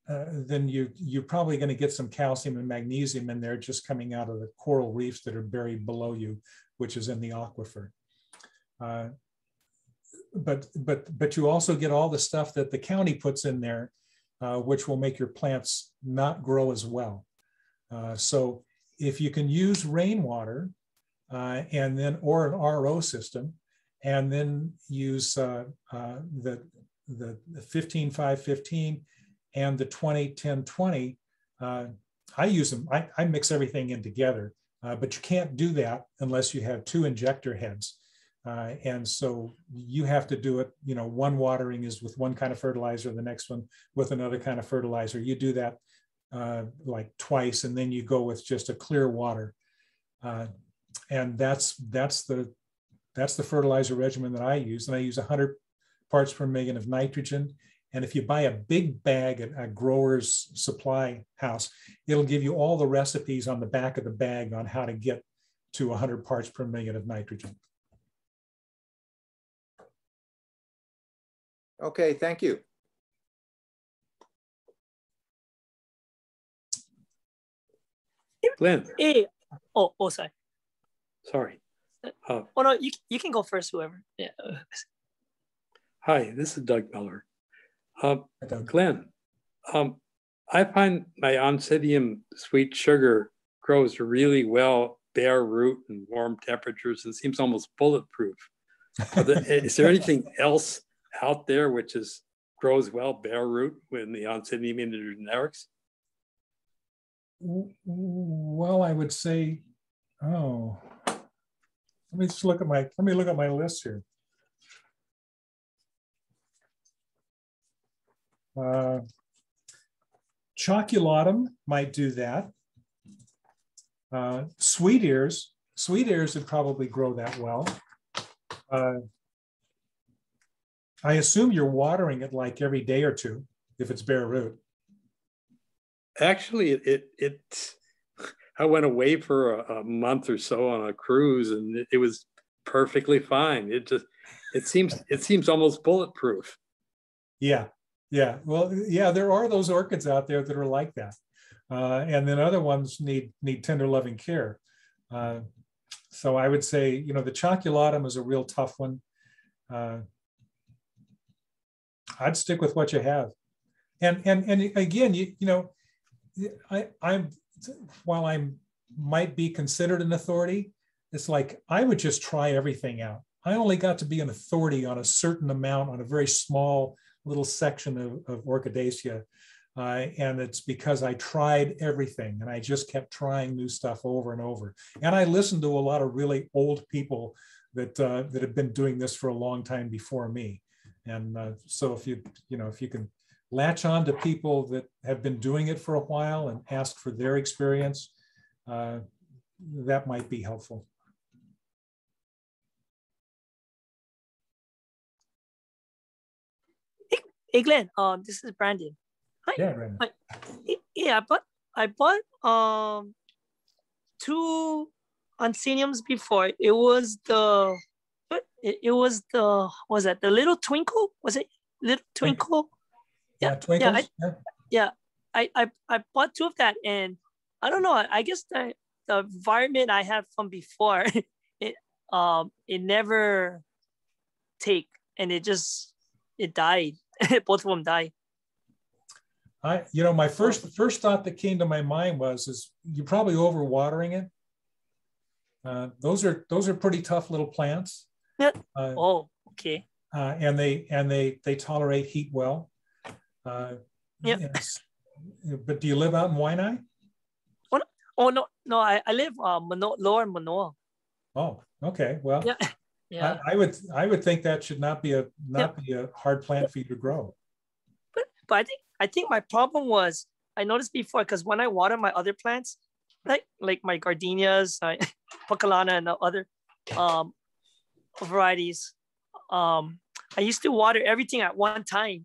then you're probably going to get some calcium and magnesium in there just coming out of the coral reefs that are buried below you, which is in the aquifer. But you also get all the stuff that the county puts in there, which will make your plants not grow as well. So if you can use rainwater and then, or an RO system, and then use the 15-5-15 and the 20-10-20, I use them, I mix everything in together, but you can't do that unless you have 2 injector heads. And so you have to do it, one watering is with one kind of fertilizer, the next one with another kind of fertilizer. You do that like twice, and then you go with just a clear water. And that's the fertilizer regimen that I use. And I use 100 parts per million of nitrogen. And if you buy a big bag at a grower's supply house, it'll give you all the recipes on the back of the bag on how to get to 100 parts per million of nitrogen. Okay, thank you. Glenn. Hey, sorry. Sorry. Oh no, you can go first, whoever. Yeah. Hi, this is Doug Miller. Doug. Glenn, I find my Oncidium sweet sugar grows really well bare root and warm temperatures and seems almost bulletproof. Is there anything else out there which grows well bare root with the Oncidium generics? Well, I would say, let me look at my list here. Choculatum might do that. Sweet ears would probably grow that well. I assume you're watering it like every day or two if it's bare root. Actually, I went away for a month or so on a cruise, and it was perfectly fine. It seems almost bulletproof. Yeah. Well, yeah, there are those orchids out there that are like that, and then other ones need tender, loving care. So I would say, the choculatum is a real tough one. I'd stick with what you have, and again, while I might be considered an authority, it's like I would just try everything out. I only got to be an authority on a certain amount on a very small little section of Orchidaceae. And it's because I tried everything and I just kept trying new stuff over and over. And I listened to a lot of really old people that have been doing this for a long time before me. And so if you can latch on to people that have been doing it for a while and ask for their experience, that might be helpful. Hey Glenn, this is Brandon. Hi. Yeah, Brandon. Yeah, I bought 2 Oncidiums before. It was the Little Twinkle? Was it Little Twinkle? Yeah, Twinkles. I bought 2 of that, and I don't know. I guess the environment I had from before, it never take, and it died. Both of them died. My first thought that came to my mind is you're probably overwatering it. Those are pretty tough little plants. Yeah. Okay. And they tolerate heat well. Yes. But do you live out in Waianae? Oh no, I live Lower Manoa. Oh, okay. Well, yeah. I would think that should not be a hard plant for you to grow. But I think my problem was I noticed before, because when I water my other plants, like my gardenias, Pocalana, and the other varieties, I used to water everything at one time.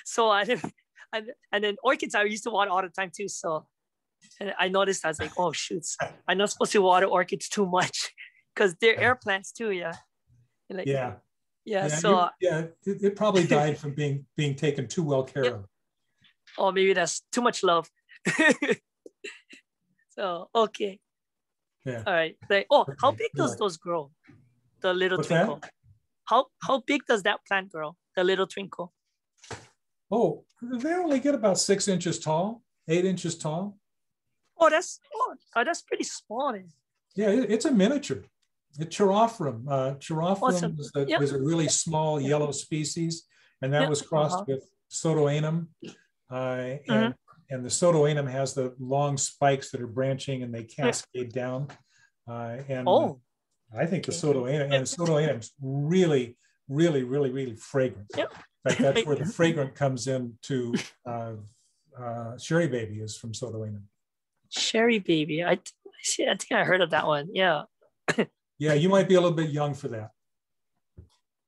So and then orchids I used to water all the time too. So and I noticed, I was like, oh shoots, I'm not supposed to water orchids too much because they're air plants too. Yeah. So it probably died from being taken too well care of. Oh, maybe that's too much love. So okay. Yeah. All right. How big does those grow? The Little What's Twinkle. that? How big does that plant grow? The Little Twinkle. Oh, they only get about 6 inches tall, 8 inches tall. Oh, that's pretty small. Yeah, it's a miniature. It's Chirophorum. Chirophorum is a really small yellow species, and that was crossed with Sotoanum. And the Sotoanum has the long spikes that are branching and they cascade down. I think the Sotoanum's really, really, really, really fragrant. Yep. In fact, that's where the fragrant comes into Sherry Baby is from Sotoanum. Sherry Baby. I think I heard of that one. Yeah. Yeah, you might be a little bit young for that.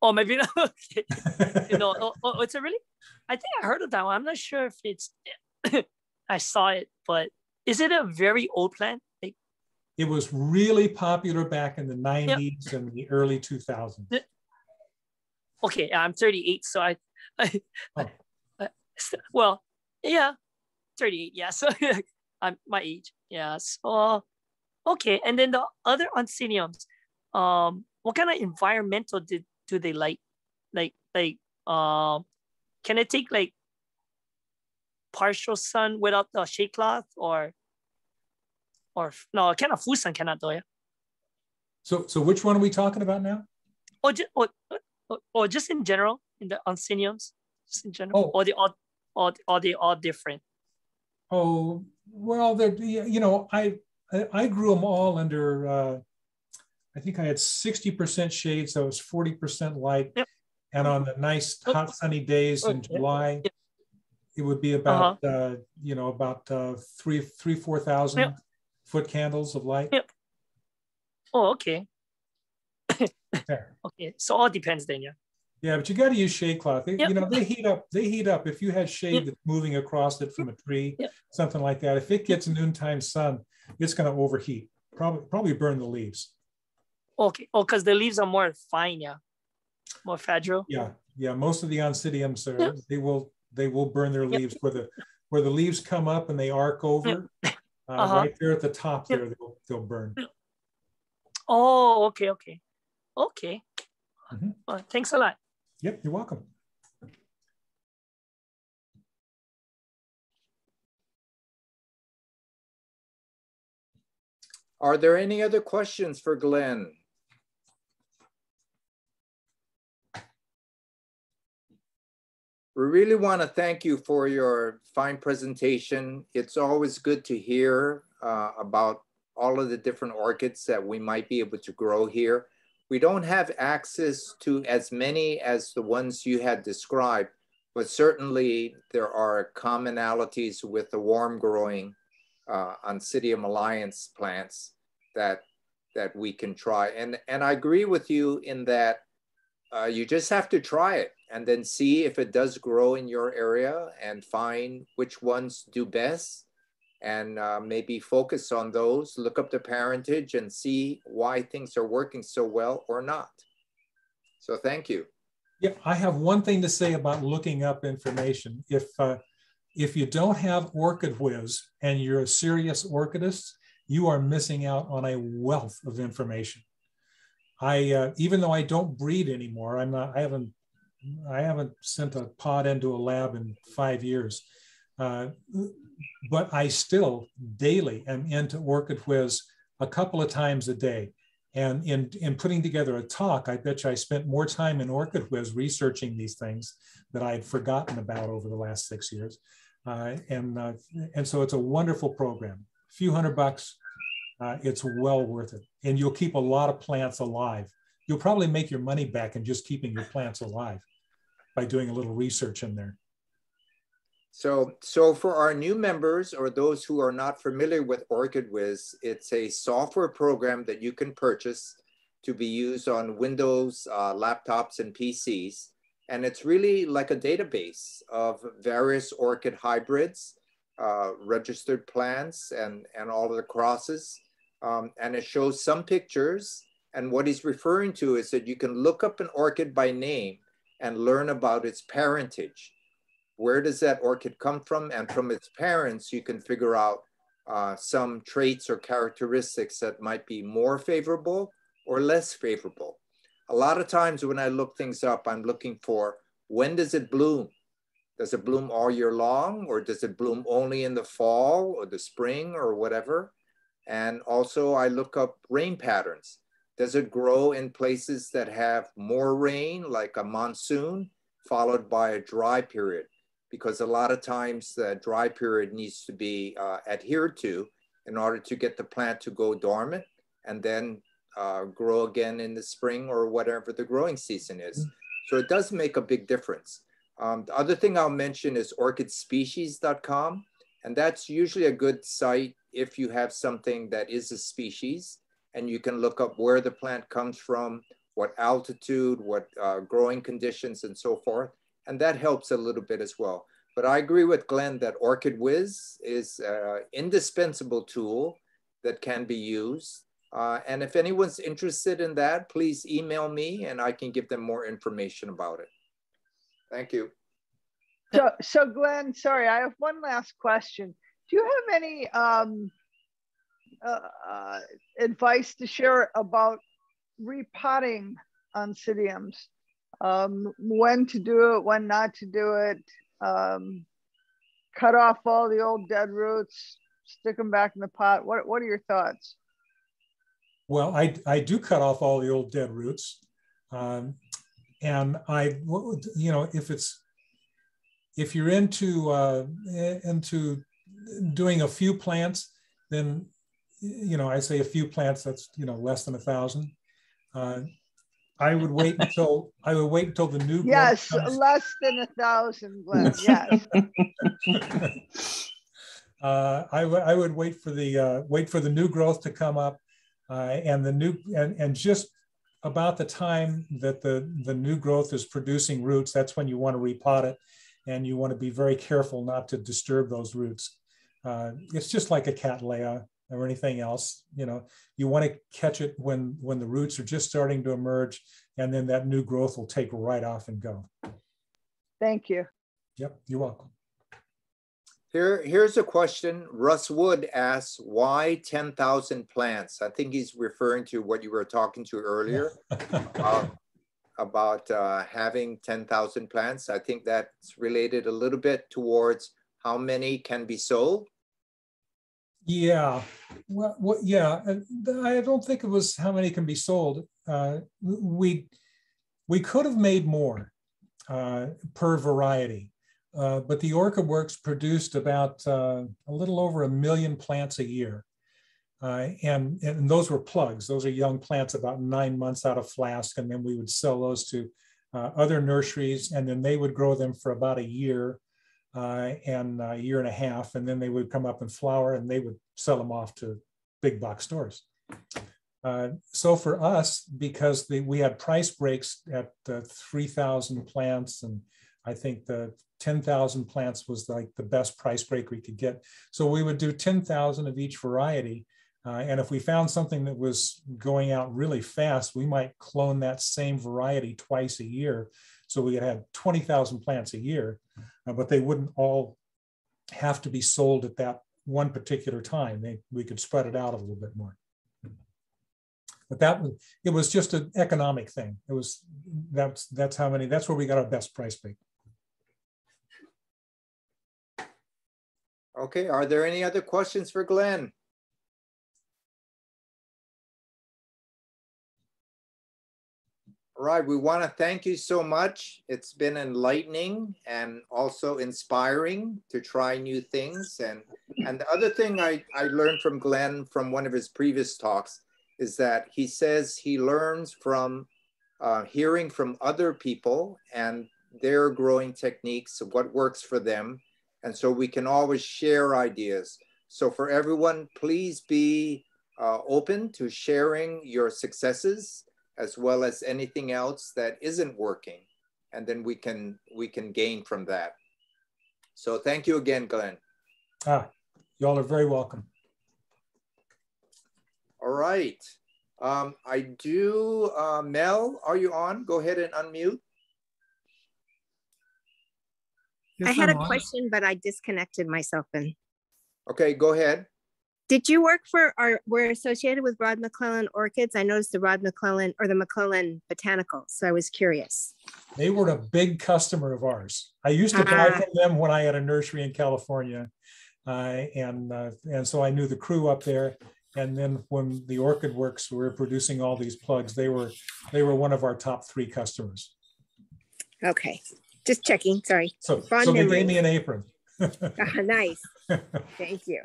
Oh, maybe not. Okay. It's a really. I think I heard of that one. I'm not sure if it's. I saw it, but is it a very old plant? It was really popular back in the 90s and the early 2000s. Okay, I'm 38, so Oh. well, yeah, 38. Yeah, so I'm my age. Yeah, so okay, and then the other oncidiums, what kind of environmental do they like? Can it take like partial sun without the shade cloth, or no, kind of full sun cannot do it. So which one are we talking about now? Or just in general, in the oncidiums, just in general, or they all different? Oh, well, you know, I grew them all under, I think I had 60% shade, so it was 40% light. Yep. And on the nice hot sunny days in July, it would be about, you know, about 4,000 foot candles of light. Yep. Oh, okay. There. Okay, so all depends then, yeah. Yeah, but you got to use shade cloth. You know, they heat up. They heat up. If you had shade that's moving across it from a tree, something like that. If it gets noontime sun, it's going to overheat. Probably burn the leaves. Okay. Oh, because the leaves are more fine, yeah, more fragile. Yeah, yeah. Most of the oncidiums are. They will burn their leaves where the leaves come up and they arc over. Right there at the top there, they'll burn. Oh, okay. Mm-hmm. Thanks a lot. Yep, you're welcome. Are there any other questions for Glen? We really want to thank you for your fine presentation. It's always good to hear about all of the different orchids that we might be able to grow here. We don't have access to as many as the ones you had described, but certainly there are commonalities with the warm growing Oncidium alliance plants that we can try. And I agree with you in that you just have to try it and then see if it does grow in your area and find which ones do best, and maybe focus on those, look up the parentage and see why things are working so well or not. So thank you. Yeah, I have one thing to say about looking up information. If you don't have Orchid Whiz and you're a serious orchidist, you are missing out on a wealth of information. Even though I don't breed anymore, I haven't sent a pod into a lab in 5 years. But I still daily am into Orchid Whiz a couple of times a day. And in putting together a talk, I bet you I spent more time in Orchid Whiz researching these things that I'd forgotten about over the last 6 years. And so it's a wonderful program. A few $100, it's well worth it. And you'll keep a lot of plants alive. You'll probably make your money back in just keeping your plants alive by doing a little research in there. So for our new members or those who are not familiar with Orchid Whiz, it's a software program that you can purchase to be used on Windows, laptops, and PCs. And it's really like a database of various orchid hybrids, registered plants, and all of the crosses. And it shows some pictures. And what he's referring to is that you can look up an orchid by name and learn about its parentage. Where does that orchid come from? And from its parents, you can figure out some traits or characteristics that might be more favorable or less favorable. A lot of times when I look things up, I'm looking for, when does it bloom? Does it bloom all year long, or does it bloom only in the fall or the spring or whatever? And also I look up rain patterns. Does it grow in places that have more rain, like a monsoon, followed by a dry period? Because a lot of times the dry period needs to be adhered to in order to get the plant to go dormant and then grow again in the spring or whatever the growing season is. So it does make a big difference. The other thing I'll mention is orchidspecies.com. And that's usually a good site if you have something that is a species, and you can look up where the plant comes from, what altitude, what growing conditions, and so forth. And that helps a little bit as well. But I agree with Glen that Orchid Whiz is an indispensable tool. that can be used. And if anyone's interested in that, please email me and I can give them more information about it. Thank you. So Glenn, sorry, I have one last question. Do you have any advice to share about repotting oncidiums? When to do it, when not to do it, cut off all the old dead roots, stick them back in the pot. What are your thoughts? Well, I do cut off all the old dead roots. And if you're into doing a few plants, then, I say a few plants, that's, less than 1,000. I would wait until the new yes, growth comes. Less than 1,000, Glenn. Yes. I would wait for the new growth to come up, and just about the time that the new growth is producing roots, that's when you want to repot it, and you want to be very careful not to disturb those roots. It's just like a cattleya or anything else. You want to catch it when the roots are just starting to emerge, and then that new growth will take right off and go. Thank you. Yep, you're welcome. Here's a question. Russ Wood asks, why 10,000 plants? I think he's referring to what you were talking to earlier about having 10,000 plants. I think that's related a little bit towards how many can be sold. Yeah, well, yeah, I don't think it was how many can be sold. We could have made more per variety, but the Orchid Works produced about a little over 1 million plants a year. And those were plugs. Those are young plants about 9 months out of flask. And then we would sell those to other nurseries, and then they would grow them for about a year and a year and a half. And then they would come up and flower, and they would sell them off to big box stores. So for us, because we had price breaks at 3,000 plants, and I think the 10,000 plants was like the best price break we could get. So we would do 10,000 of each variety. And if we found something that was going out really fast, we might clone that same variety twice a year. So we could have 20,000 plants a year, but they wouldn't all have to be sold at that one particular time. We could spread it out a little bit more. But it was just an economic thing. That's where we got our best price break. Okay, are there any other questions for Glenn? All right, we want to thank you so much. It's been enlightening and also inspiring to try new things. And the other thing I learned from Glenn from one of his previous talks is that he says he learns from hearing from other people and their growing techniques of what works for them. And so we can always share ideas. So for everyone, please be open to sharing your successes as well as anything else that isn't working. And then we can gain from that. So thank you again, Glenn. Y'all are very welcome. All right. Mel, are you on? Go ahead and unmute. Yes, I had a question, but I disconnected myself. Okay, go ahead. Did you work were associated with Rod McClellan Orchids? I noticed the Rod McClellan or the McClellan Botanicals, so I was curious. They were a big customer of ours. I used to buy from them when I had a nursery in California, and so I knew the crew up there. And then when the Orchid Works were producing all these plugs, they were one of our top 3 customers. Okay, just checking. Sorry. So they gave me an apron. Nice. Thank you.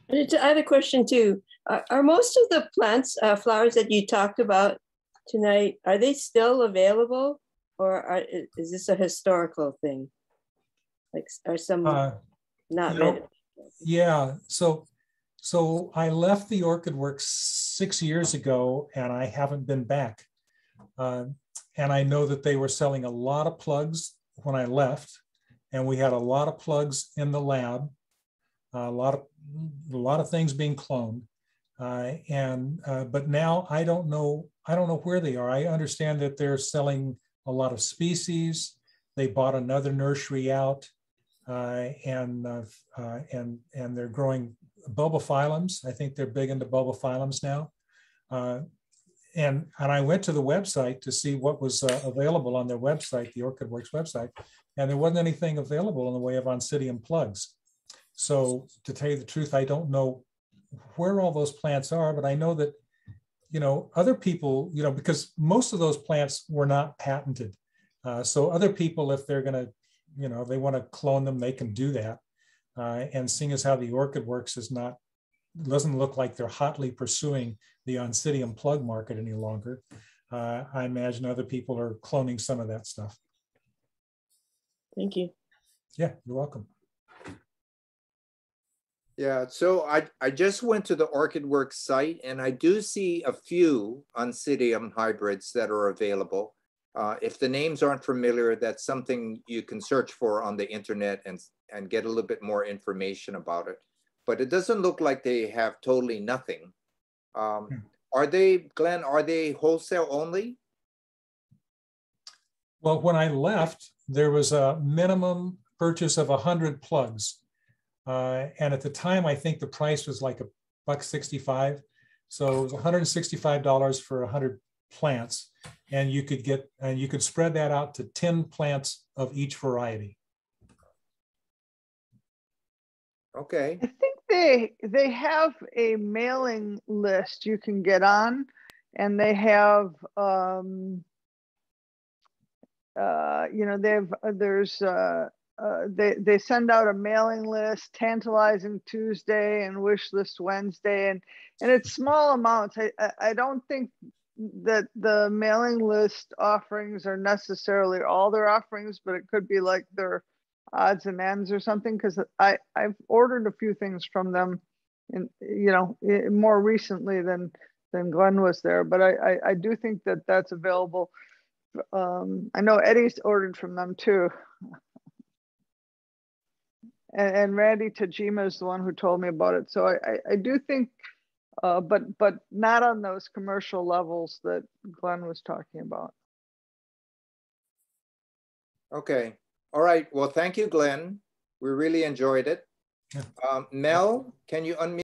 I had a question too. Are most of the plants, flowers that you talked about tonight, are they still available, or is this a historical thing? Like, are some not? Yeah. So I left the Orchid Works 6 years ago, and I haven't been back. And I know that they were selling a lot of plugs when I left, and we had a lot of plugs in the lab. a lot of things being cloned. But now I don't know where they are. I understand that they're selling a lot of species. They bought another nursery out, and they're growing bulbophyllums. I think they're big into bulbophyllums now. And I went to the website to see what was available on their website, the Orchid Works website, and there wasn't anything available in the way of Oncidium plugs. So to tell you the truth, I don't know where all those plants are, but I know that, other people, because most of those plants were not patented. So other people, if they're going to, they want to clone them, they can do that. And seeing as how the Orchid Works doesn't look like they're hotly pursuing the Oncidium plug market any longer, I imagine other people are cloning some of that stuff. Thank you. Yeah, you're welcome. Yeah, so I just went to the Orchid Works site, and I do see a few Oncidium hybrids that are available. If the names aren't familiar, that's something you can search for on the internet and get a little bit more information about it. But it doesn't look like they have totally nothing. Are they, Glenn, are they wholesale only? Well, when I left, there was a minimum purchase of 100 plugs. And at the time, I think the price was like $1.65. So it was $165 for 100 plants. And you could spread that out to 10 plants of each variety. Okay. I think they have a mailing list you can get on, and they have they send out a mailing list, Tantalizing Tuesday and Wish List Wednesday, and it's small amounts. I don't think that the mailing list offerings are necessarily all their offerings, but it could be like their odds and ends or something, because I've ordered a few things from them more recently than Glenn was there, but I do think that that's available. I know Eddie's ordered from them too. And Randy Tajima is the one who told me about it. So I do think, but not on those commercial levels that Glenn was talking about. Okay. All right. Well, thank you, Glenn. We really enjoyed it. Mel, can you unmute?